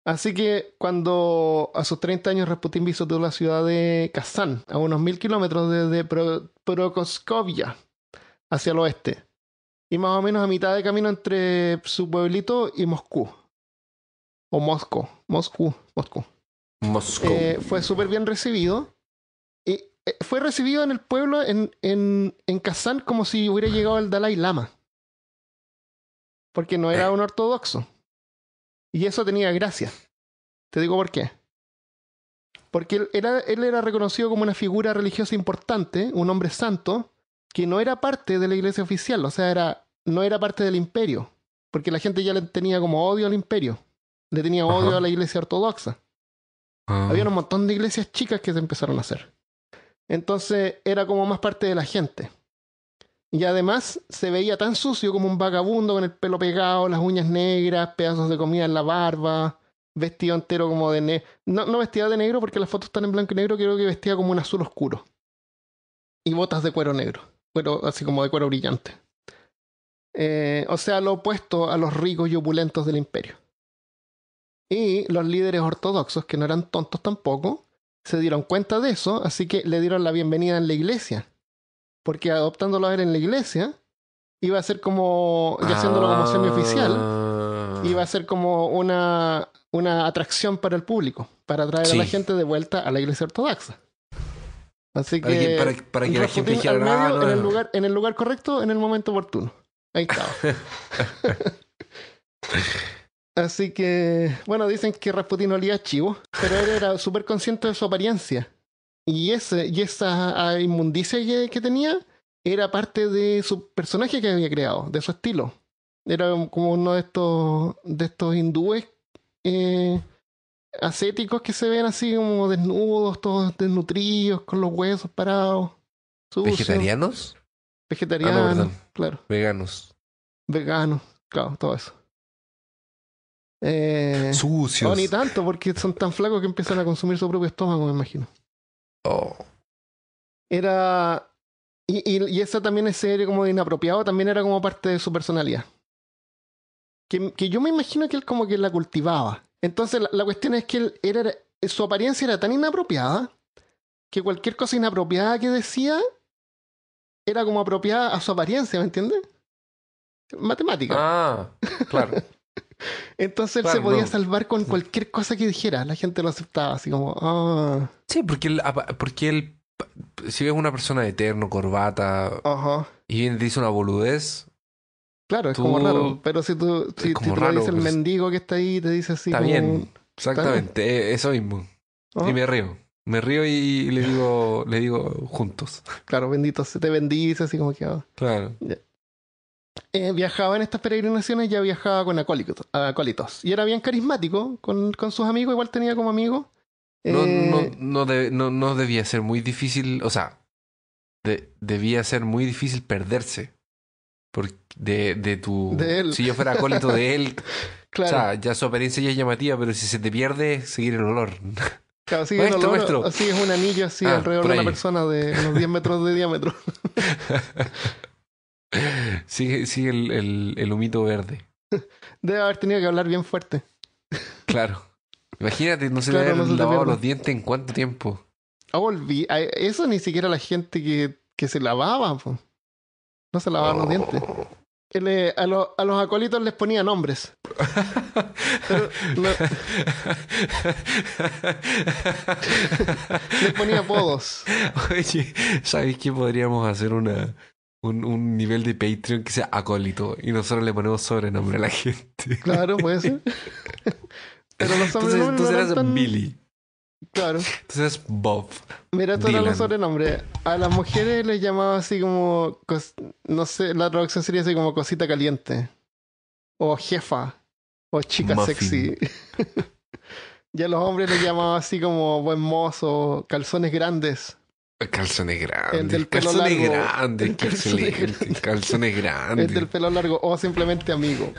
Así que cuando a sus 30 años Rasputín visitó la ciudad de Kazán, a unos 1000 kilómetros desde Prokoskovia, hacia el oeste, y más o menos a mitad de camino entre su pueblito y Moscú. O Moscú. Fue súper bien recibido. Y fue recibido en el pueblo, en Kazán, como si hubiera llegado el Dalai Lama. Porque no era un ortodoxo. Y eso tenía gracia. Te digo por qué. Porque él era reconocido como una figura religiosa importante, un hombre santo, que no era parte de la iglesia oficial, o sea, no era parte del imperio. Porque la gente ya le tenía como odio al imperio. Le tenía odio a la iglesia ortodoxa. Había un montón de iglesias chicas que se empezaron a hacer. Entonces era como más parte de la gente. Y además se veía tan sucio como un vagabundo con el pelo pegado, las uñas negras, pedazos de comida en la barba, vestido entero como de negro. No, no vestía de negro porque las fotos están en blanco y negro, creo que vestía como un azul oscuro. Y botas de cuero negro, cuero, así como de cuero brillante. O sea, lo opuesto a los ricos y opulentos del imperio. Y los líderes ortodoxos, que no eran tontos tampoco, se dieron cuenta de eso, así que le dieron la bienvenida en la iglesia. Porque adoptándolo a él en la iglesia, iba a ser como, y haciéndolo como semioficial, iba a ser como una atracción para el público, para atraer a la Sí. gente de vuelta a la iglesia ortodoxa. Así Para que, para que la gente Rasputín dijera, al medio, no, no. en el lugar correcto, en el momento oportuno. Ahí estaba. Así que, bueno, dicen que Rasputín olía a chivo, pero él era súper consciente de su apariencia. Y esa inmundicia que tenía era parte de su personaje que había creado, de su estilo. Era como uno de estos hindúes ascéticos que se ven así como desnudos, todos desnutridos, con los huesos parados, sucios, ¿Vegetarianos? Ah, no, vegetarianos, perdón. claro, Veganos. veganos, claro, todo eso. Ni Sucios. tanto, porque son tan flacos que empiezan a consumir su propio estómago, me imagino. Oh. Era. Y esa también, ese aire como de inapropiado, también era como parte de su personalidad. Que yo me imagino que él como que la cultivaba. Entonces la cuestión es que su apariencia era tan inapropiada que cualquier cosa inapropiada que decía era como apropiada a su apariencia, ¿me entiendes? Matemática. Ah, claro. Entonces él se Claro, podía no. salvar con cualquier cosa que dijera. La gente lo aceptaba, así como, ah, Sí, porque él, si ves una persona de terno, corbata, ajá. y viene y te dice una boludez, Claro, es como raro. tú, Pero es si como te lo dice raro, el pues, mendigo que está ahí, te dice así está como, bien, está bien. exactamente, eso mismo. Y Ajá. me río. Me río y le digo juntos. Claro, bendito, se te bendice, así como que... Claro. ya. Viajaba en estas peregrinaciones, ya viajaba con acólitos. Y era bien carismático con sus amigos, igual tenía como amigos. No debía ser muy difícil, o sea, debía ser muy difícil perderse de tu... De él, Si yo fuera acólito de él, o claro. sea, ya su apariencia ya es llamativa, pero si se te pierde, seguir el olor. Claro, sigue el Maestro, olor, maestro. así es un anillo así Ah, alrededor por de una ahí. persona de unos 10 metros de diámetro. Sigue el humito verde. Debe haber tenido que hablar bien fuerte. Claro. Imagínate, no se le Claro, haber no se te lavado pierde. los dientes en cuánto tiempo. Eso ni siquiera la gente que se lavaba, po. No se lavaban los dientes. Oh. A los acólitos les ponía nombres. Pero les ponía apodos. Oye, ¿sabes qué? Podríamos hacer un nivel de Patreon que sea acólito y nosotros le ponemos sobrenombre a la gente. Claro, puede ser. Pero los sobrenombres no Entonces eran eras tan... Billy. Claro. Entonces eras Bob. Mira, estos eran los Dylan. sobrenombres. A las mujeres les llamaba así como... No sé, la traducción sería así como cosita caliente. O jefa. O chica Muffin. sexy. Y a los hombres les llamaba así como buen mozo, calzones grandes. Calzones El grandes. del pelo Calzones largo. grandes. Qué Calzones excelente. Calzones El del grandes. pelo largo. O simplemente amigo.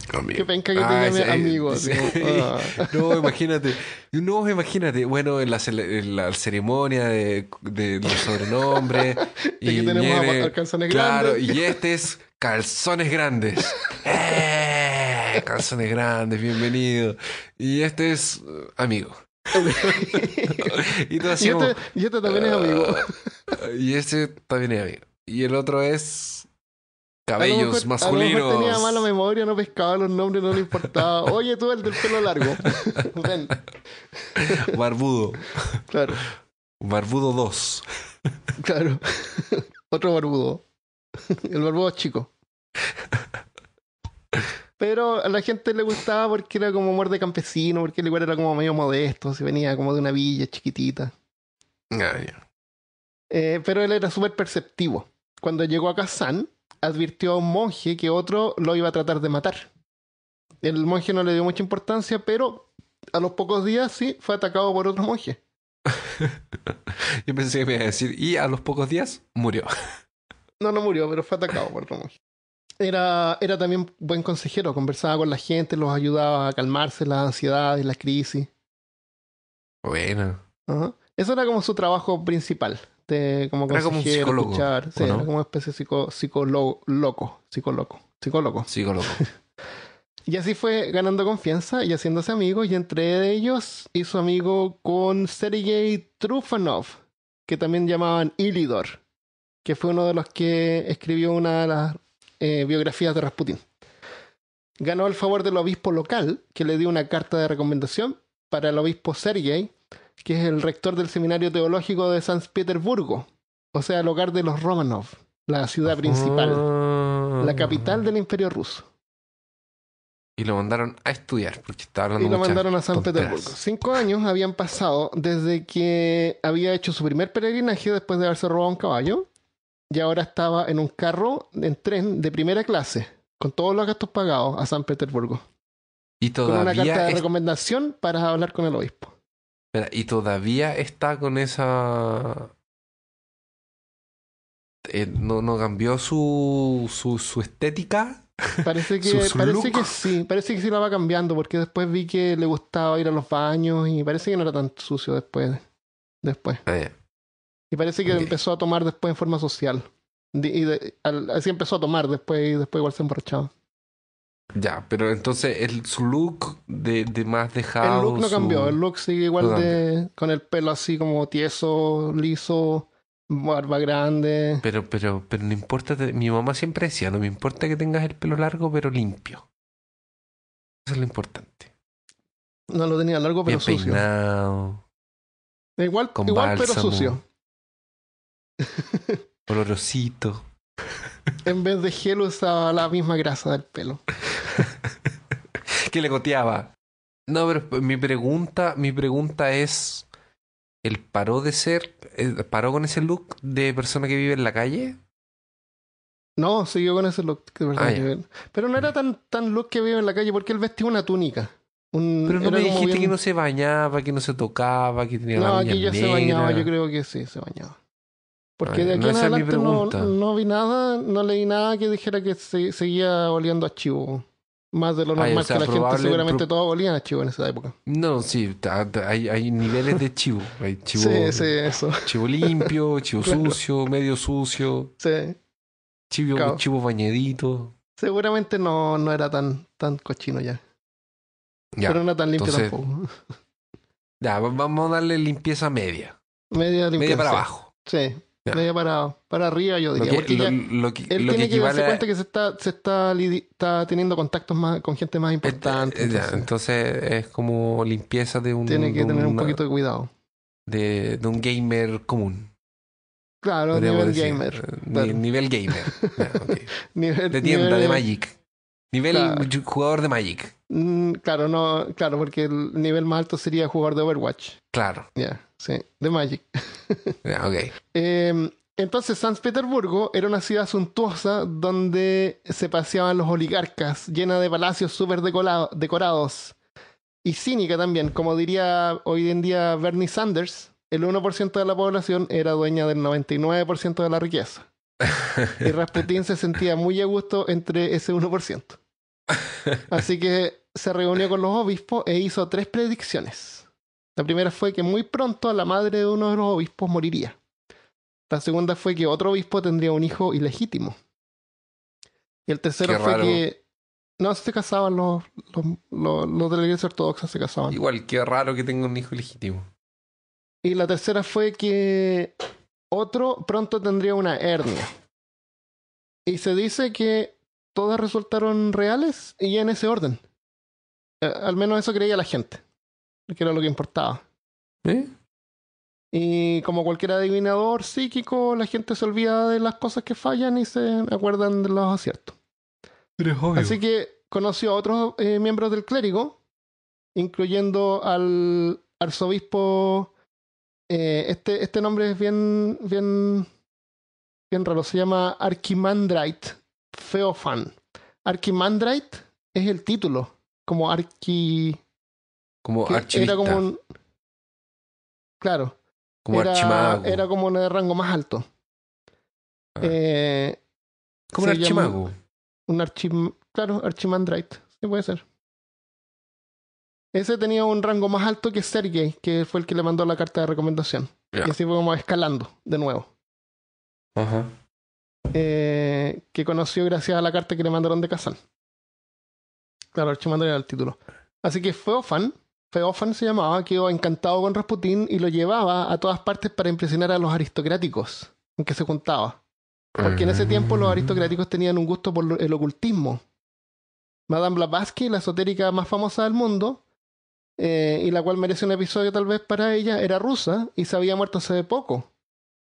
Qué Amigo. penca que te llame amigo. Así Sí. como, No, imagínate. No, imagínate. Bueno, en la ceremonia de los sobrenombres. De que Y tenemos a viene. calzones Claro, grandes. y este es calzones grandes. Calzones grandes, bienvenido. Y este es amigo. Y todo así como. Y este también es amigo. Y este también es amigo. Y el otro es. Cabellos A lo mejor tenía mala masculinos. memoria, no pescaba los nombres, no le importaba. Oye, tú el del pelo largo. Ven. Barbudo. Claro, Barbudo 2. claro. Otro barbudo. El barbudo chico. Pero a la gente le gustaba porque era como humor de campesino, porque el lugar era como medio modesto, se venía como de una villa chiquitita. Ah, ya. Pero él era súper perceptivo. Cuando llegó a Kazán, advirtió a un monje que otro lo iba a tratar de matar. El monje no le dio mucha importancia, pero a los pocos días sí fue atacado por otro monje. Yo pensé que me iba a decir, y a los pocos días murió. No, no murió, pero fue atacado por Roman. Era también buen consejero, conversaba con la gente, los ayudaba a calmarse las ansiedades, las crisis. Bueno. Ajá. Eso era como su trabajo principal, como Era como un consejero, psicólogo, escuchar. Sí, ¿o era no? como una especie de psicólogo. Psicólogo. Y así fue ganando confianza y haciéndose amigos, y entre ellos hizo amigo con Sergei Trufanov, que también llamaban Ilidor, que fue uno de los que escribió una de las biografías de Rasputín. Ganó el favor del obispo local, que le dio una carta de recomendación para el obispo Sergei, que es el rector del seminario teológico de San Petersburgo, o sea, el hogar de los Romanov, la ciudad principal, la capital Ah. del Imperio Ruso. Y lo mandaron a estudiar porque estaba Y hablando lo muchas mandaron a San Petersburgo. tonteras. 5 años habían pasado desde que había hecho su primer peregrinaje después de haberse robado un caballo, y ahora estaba en un carro, en tren de primera clase, con todos los gastos pagados, a San Petersburgo, Y con una carta todavía de es, recomendación para hablar con el obispo. espera, y todavía está con esa. No cambió su estética, Parece su parece look. que sí, parece que sí la va cambiando, porque después vi que le gustaba ir a los baños y parece que no era tan sucio después. Ah, ya, Y parece que ok. empezó a tomar después en forma social. Así empezó a tomar después y después igual se emborrachaba. Ya, pero entonces su look de más El look dejado, no cambió, el su. look sigue No igual cambió. con el pelo así como tieso, liso, barba grande. Pero no importa, mi mamá siempre decía, no me importa que tengas el pelo largo, pero limpio. Eso es lo importante. No lo tenía largo pero Bien sucio. peinado, con Igual pero sucio. bálsamo, olorosito. En vez de gel usaba la misma grasa del pelo. Que le goteaba. No, pero mi pregunta es, ¿él paró con ese look de persona que vive en la calle? No, siguió con ese look, que es Ah, verdad que ya. pero no era tan look que vive en la calle porque él vestía una túnica. Pero no me Era como dijiste que bien. no se bañaba, que no se tocaba, que tenía las No, uñas aquí ya se bañaba, yo negras. creo que sí, se bañaba. Ah, Porque de ya. aquí No, en esa es mi adelante pregunta. no vi nada, no leí nada que dijera que seguía oliendo a chivo. Más de lo Ay, o normal, que sea, la gente seguramente todos olían a chivo en esa época. no, sí, hay niveles de chivo. Hay Sí, sí, eso. chivo limpio, chivo Claro, sucio, medio sucio, sí. Cao. chivo bañadito. Seguramente no era tan cochino ya. Pero Ya, no tan limpio entonces, tampoco. ya, vamos a darle limpieza media. Media Media limpia, para sí. abajo. Sí, Ya. media para arriba yo Lo diría. que, Porque lo, ya lo que, él lo que tiene que darse equivale cuenta a. que está teniendo contactos más con gente más importante, Ya, entonces entonces es como limpieza de tiene un, de que tener un un, poquito de cuidado. de un gamer común. Claro, Podríamos nivel decir. gamer. Claro. Nivel gamer. Ya, ok. De tienda, de Nivel, Magic. Nivel claro. jugador de Magic. Claro, no, claro, porque el nivel más alto sería jugador de Overwatch. Claro. Ya, sí, de Magic. Ya, ok. Entonces, San Petersburgo era una ciudad suntuosa donde se paseaban los oligarcas, llena de palacios súper decorados. Y cínica también, como diría hoy en día Bernie Sanders, el 1% de la población era dueña del 99% de la riqueza. Y Rasputín se sentía muy a gusto entre ese 1%. Así que se reunió con los obispos e hizo 3 predicciones. La primera fue que muy pronto la madre de uno de los obispos moriría. La segunda fue que otro obispo tendría un hijo ilegítimo. Y el tercero Qué fue raro. que no se casaban los de la iglesia ortodoxa, se casaban. Igual, qué raro que tenga un hijo legítimo. Y la tercera fue que otro pronto tendría una hernia. Y se dice que todas resultaron reales y en ese orden. Al menos eso creía la gente, que era lo que importaba. ¿Eh? Y como cualquier adivinador psíquico, la gente se olvida de las cosas que fallan y se acuerdan de los aciertos. Pero es Así obvio. que conoció a otros miembros del clérigo, incluyendo al arzobispo. Este nombre es bien raro, se llama Archimandrite Feofan. Archimandrite es el título, como Como que era como archivista. claro, Como era archimago. como un de rango más alto. Como un se llama archimago. Claro, Archimandrite. Sí, puede ser. Ese tenía un rango más alto que Sergei, que fue el que le mandó la carta de recomendación. Ya. Y así fue como escalando de nuevo. Ajá. Que conoció gracias a la carta que le mandaron de Kazan. Claro, Archimandrite era el título. Así que Feofan se llamaba, quedó encantado con Rasputín y lo llevaba a todas partes para impresionar a los aristocráticos en que se juntaba. Porque en ese tiempo los aristocráticos tenían un gusto por el ocultismo. Madame Blavatsky, la esotérica más famosa del mundo, y la cual merece un episodio tal vez para ella, era rusa y se había muerto hace poco.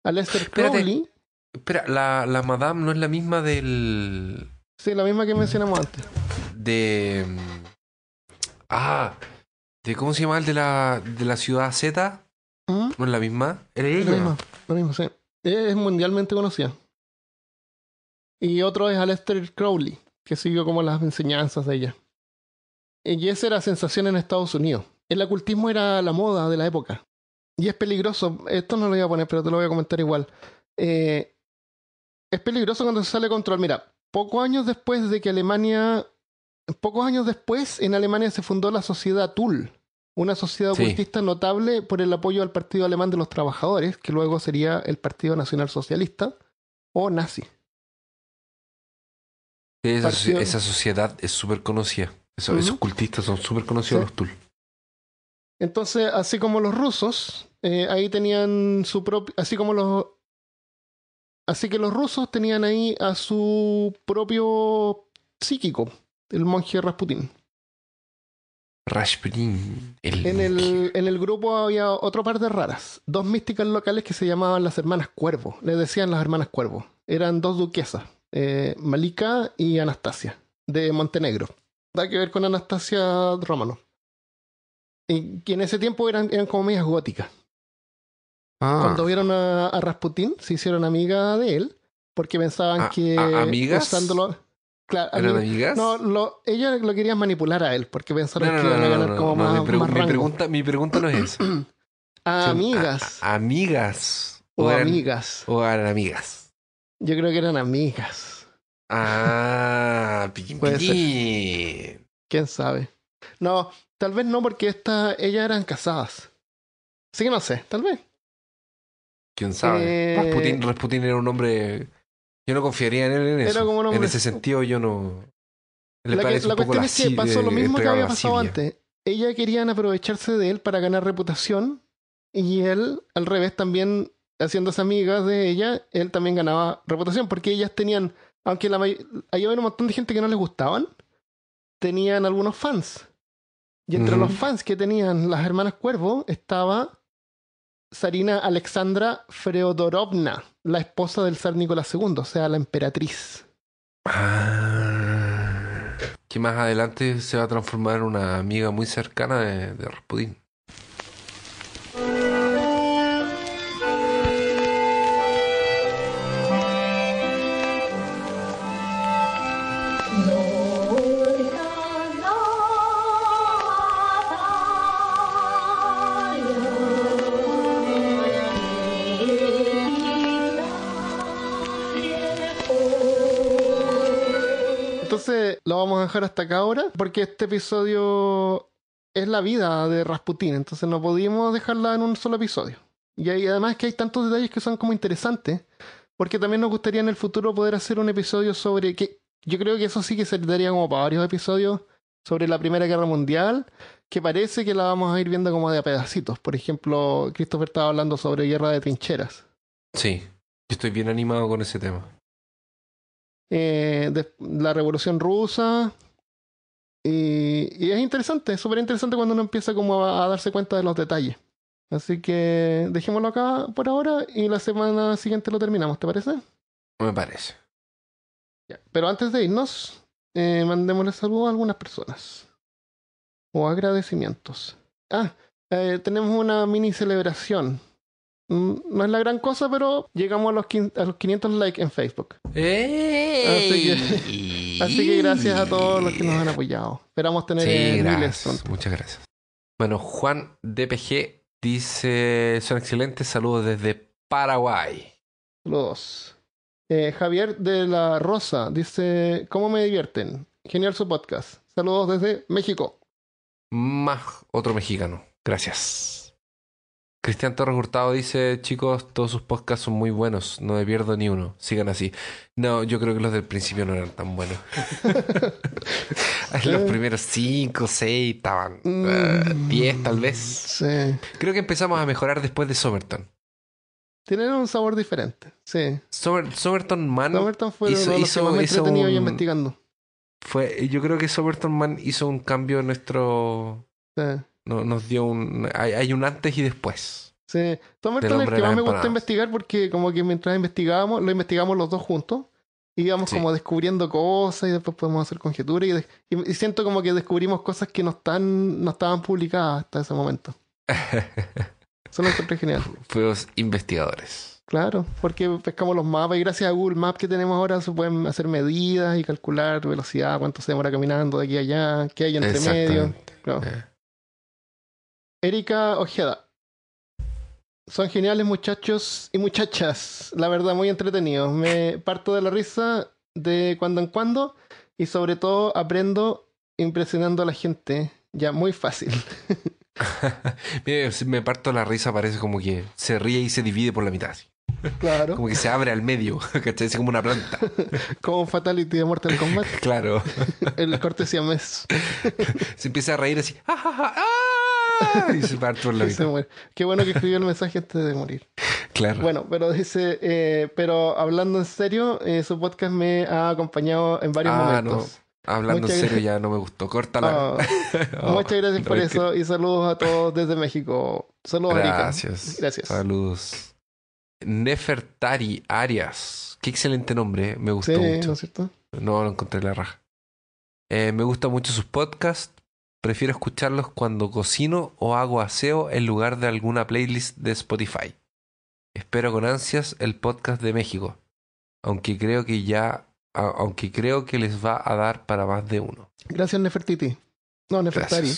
Aleister Crowley. Espera, la Madame no es la misma del... Sí, la misma que mencionamos antes. De... de ¿cómo se llama el de la ciudad Z? ¿Mm? ¿No es la misma? ¿Era La ella? misma, la misma, sí. Es mundialmente conocida. Y otro es Aleister Crowley, que siguió como las enseñanzas de ella. Y esa era sensación en Estados Unidos. El ocultismo era la moda de la época. Y es peligroso. Esto no lo voy a poner, pero te lo voy a comentar igual. Es peligroso cuando se sale de control. Mira, pocos años después, en Alemania se fundó la Sociedad Thule, una sociedad Sí. ocultista notable por el apoyo al Partido Alemán de los Trabajadores, que luego sería el Partido Nacional Socialista o nazi. Esa sociedad es súper conocida. Esos cultistas son súper conocidos, Sí. los Tul. Entonces, así como los rusos, ahí tenían su propio... Así que los rusos tenían ahí a su propio psíquico, el monje Rasputín. Rasputin. En el grupo había otro par de raras, dos místicas locales que se llamaban las hermanas Cuervo. Les decían las hermanas Cuervo. Eran dos duquesas, Malika y Anastasia, de Montenegro. Da que ver con Anastasia Romanov. Y que en ese tiempo eran como medias góticas. Cuando vieron a Rasputín, se hicieron amigas de él, porque pensaban que ¿amigas? usándolo... Claro, ¿Eran amigas? No, ellas lo querían manipular a él, porque pensaron No, que iban a ganar como más rango. mi pregunta no es esa. Amigas. Amigas. O amigas. O eran amigas. Yo creo que eran amigas. Piquín, Puede ser. piquín. ¿Quién sabe? No, tal vez no, porque ellas eran casadas. Así que no sé, tal vez. ¿Quién sabe? Rasputín era un hombre... Yo no confiaría en él en eso. Era como un hombre... En ese sentido yo no... La cuestión es que pasó lo mismo que había pasado antes. Ella querían aprovecharse de él para ganar reputación y él, al revés, también haciéndose amigas de ella, él también ganaba reputación porque ellas tenían, aunque había un montón de gente que no les gustaban, tenían algunos fans. Y entre los fans que tenían las hermanas Cuervo estaba Tsarina Alexandra Feodorovna, la esposa del zar Nicolás II, o sea, la emperatriz. Que más adelante se va a transformar en una amiga muy cercana de Rasputín. Entonces lo vamos a dejar hasta acá ahora, porque este episodio es la vida de Rasputín, entonces no podíamos dejarla en un solo episodio. Y además que hay tantos detalles que son como interesantes, porque también nos gustaría en el futuro poder hacer un episodio sobre que yo creo que eso sí que se daría como para varios episodios sobre la Primera Guerra Mundial, que parece que la vamos a ir viendo como de a pedacitos. Por ejemplo, Christopher estaba hablando sobre guerra de trincheras. Sí, yo estoy bien animado con ese tema. De la Revolución Rusa. Y es interesante, es súper interesante cuando uno empieza como a darse cuenta de los detalles. Así que dejémoslo acá por ahora y la semana siguiente lo terminamos, ¿te parece? Me parece. Ya. Pero antes de irnos, mandémosle saludos a algunas personas. O agradecimientos. Tenemos una mini celebración. No es la gran cosa, pero llegamos a los 500 likes en Facebook. Así que gracias a todos los que nos han apoyado. Esperamos tener miles pronto. Muchas gracias. Bueno, Juan DPG dice: son excelentes, saludos desde Paraguay. Saludos. Javier de la Rosa dice: ¿Cómo me divierten? Genial su podcast. Saludos desde México. Más otro mexicano. Gracias. Cristian Torres Hurtado dice: chicos, todos sus podcasts son muy buenos. No me pierdo ni uno. Sigan así. No, yo creo que los del principio no eran tan buenos. Los primeros 5, 6 estaban 10 tal vez. Sí. Creo que empezamos a mejorar después de Somerton. Tienen un sabor diferente. Sí. Somerton Man Somerton fue uno de los que más me entretenido y investigando. Yo creo que Somerton Man hizo un cambio en nuestro... Sí. Nos dio hay un antes y después. Sí. Somerton es el que más me gusta investigar porque como que mientras investigábamos, lo investigamos los dos juntos. Y íbamos como descubriendo cosas y después podemos hacer conjeturas. Y siento como que descubrimos cosas que no estaban publicadas hasta ese momento. Eso lo encontré genial. Fuimos investigadores. Claro, porque pescamos los mapas y gracias a Google Maps que tenemos ahora se pueden hacer medidas y calcular velocidad, cuánto se demora caminando de aquí a allá, qué hay entre medio. Claro. Erika Ojeda. Son geniales muchachos y muchachas. La verdad, muy entretenidos. Me parto de la risa de cuando en cuando y sobre todo aprendo impresionando a la gente. Ya, muy fácil. Me parto la risa, parece como que se ríe y se divide por la mitad. Así. Claro. Como que se abre al medio, ¿cachai? Es como una planta. Como un Fatality de Mortal Kombat. Claro. El corte siamés. Se empieza a reír así. Y se parte por la mitad. Qué bueno que escribió el mensaje antes de morir. Claro. Bueno, pero dice, pero hablando en serio, su podcast me ha acompañado en varios momentos. No. Hablando en serio ya no me gustó. Córtala. Muchas gracias por eso y saludos a todos desde México. Saludos, gracias. Erika. Gracias. Saludos. Nefertari Arias. Qué excelente nombre. Me gustó mucho. ¿No es cierto? No, lo encontré en la raja. Me gustan mucho sus podcasts. Prefiero escucharlos cuando cocino o hago aseo en lugar de alguna playlist de Spotify. Espero con ansias el podcast de México. Aunque creo que les va a dar para más de uno. Gracias, Nefertiti. No, Nefertari.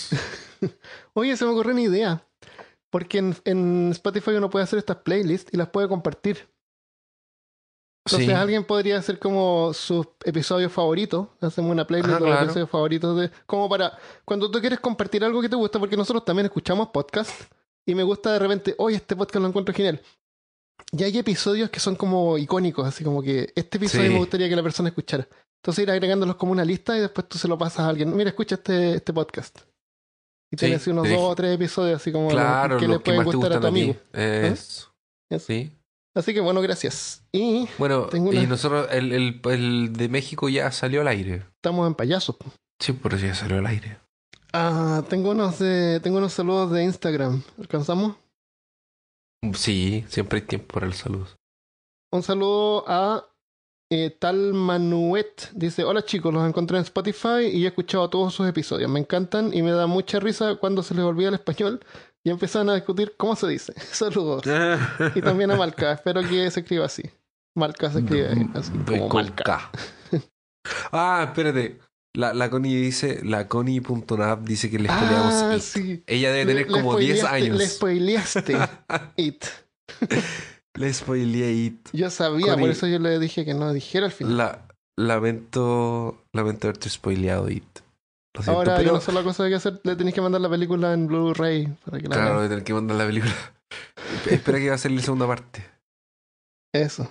Oye, se me ocurrió una idea. Porque en Spotify uno puede hacer estas playlists y las puede compartir. Entonces alguien podría hacer como sus episodios favoritos. Hacemos una playlist de los episodios favoritos como para cuando tú quieres compartir algo que te gusta, porque nosotros también escuchamos podcasts y me gusta de repente, oye, este podcast lo encuentro genial. Y hay episodios que son como icónicos, así como que este episodio me gustaría que la persona escuchara. Entonces ir agregándolos como una lista y después tú se lo pasas a alguien. Mira, escucha este podcast. Y tienes unos 2 o 3 episodios así como que le pueden gustar a tu amigo. Eso. Sí. Así que bueno, gracias. Y bueno, y nosotros, el de México ya salió al aire. Estamos en payasos. Sí, por eso ya salió al aire. Tengo unos saludos de Instagram. ¿Alcanzamos? Sí, siempre hay tiempo para los saludos. Un saludo a Tal Manuet. Dice: hola chicos, los encontré en Spotify y he escuchado todos sus episodios. Me encantan y me da mucha risa cuando se les olvida el español y empiezan a discutir cómo se dice. Saludos. Y también a Malca. Espero que se escriba así. Malca se escribe así como Malca. Espérate. La Connie dice, la Connie.nav dice que le spoileamos It. Sí. Ella debe tener como 10 años. Le spoileaste It. Le spoileé It. Yo sabía, Connie, por eso yo le dije que no dijera al final. Lamento haberte spoileado It. Ahora hay una sola cosa que hacer, le tenés que mandar la película en Blu-ray para que la Claro, voy a tener que mandar la película. Espera que va a salir la segunda parte. Eso.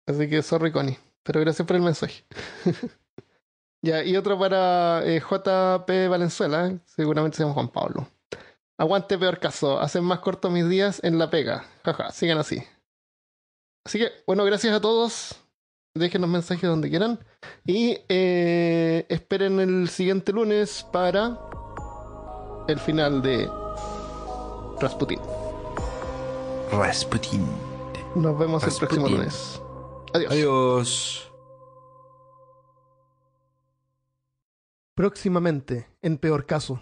Así que sorry, Connie. Pero gracias por el mensaje. Ya, y otro para JP Valenzuela, seguramente se llama Juan Pablo. Aguante peor caso, hacen más cortos mis días en la pega. Jaja, sigan así. Así que, bueno, gracias a todos. Déjenos mensajes donde quieran. Y esperen el siguiente lunes para el final de Rasputin. Nos vemos el próximo lunes. Adiós. Adiós. Próximamente, en peor caso.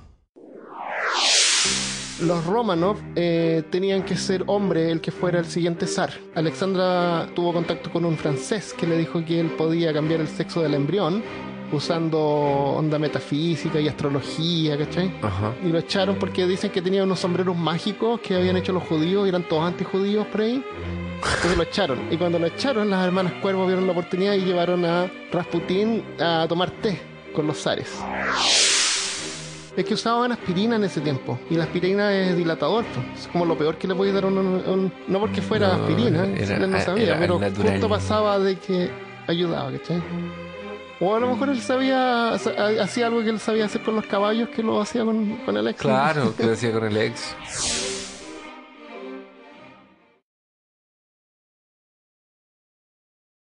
Los Romanov tenían que ser hombre el que fuera el siguiente zar. Alexandra tuvo contacto con un francés que le dijo que él podía cambiar el sexo del embrión usando onda metafísica y astrología, ¿cachai? Ajá. Y lo echaron porque dicen que tenía unos sombreros mágicos que habían hecho los judíos y eran todos antijudíos por ahí. Entonces lo echaron. Y cuando lo echaron, las hermanas Cuervo vieron la oportunidad y llevaron a Rasputín a tomar té con los zares. Es que usaban aspirina en ese tiempo. Y la aspirina es dilatador, pues. Es como lo peor que le podéis dar a no porque fuera aspirina, él no sabía, pero justo pasaba de que ayudaba, ¿cachai? O a lo mejor él hacía algo que él sabía hacer con los caballos que lo hacía con el ex. Claro, que lo hacía con el ex.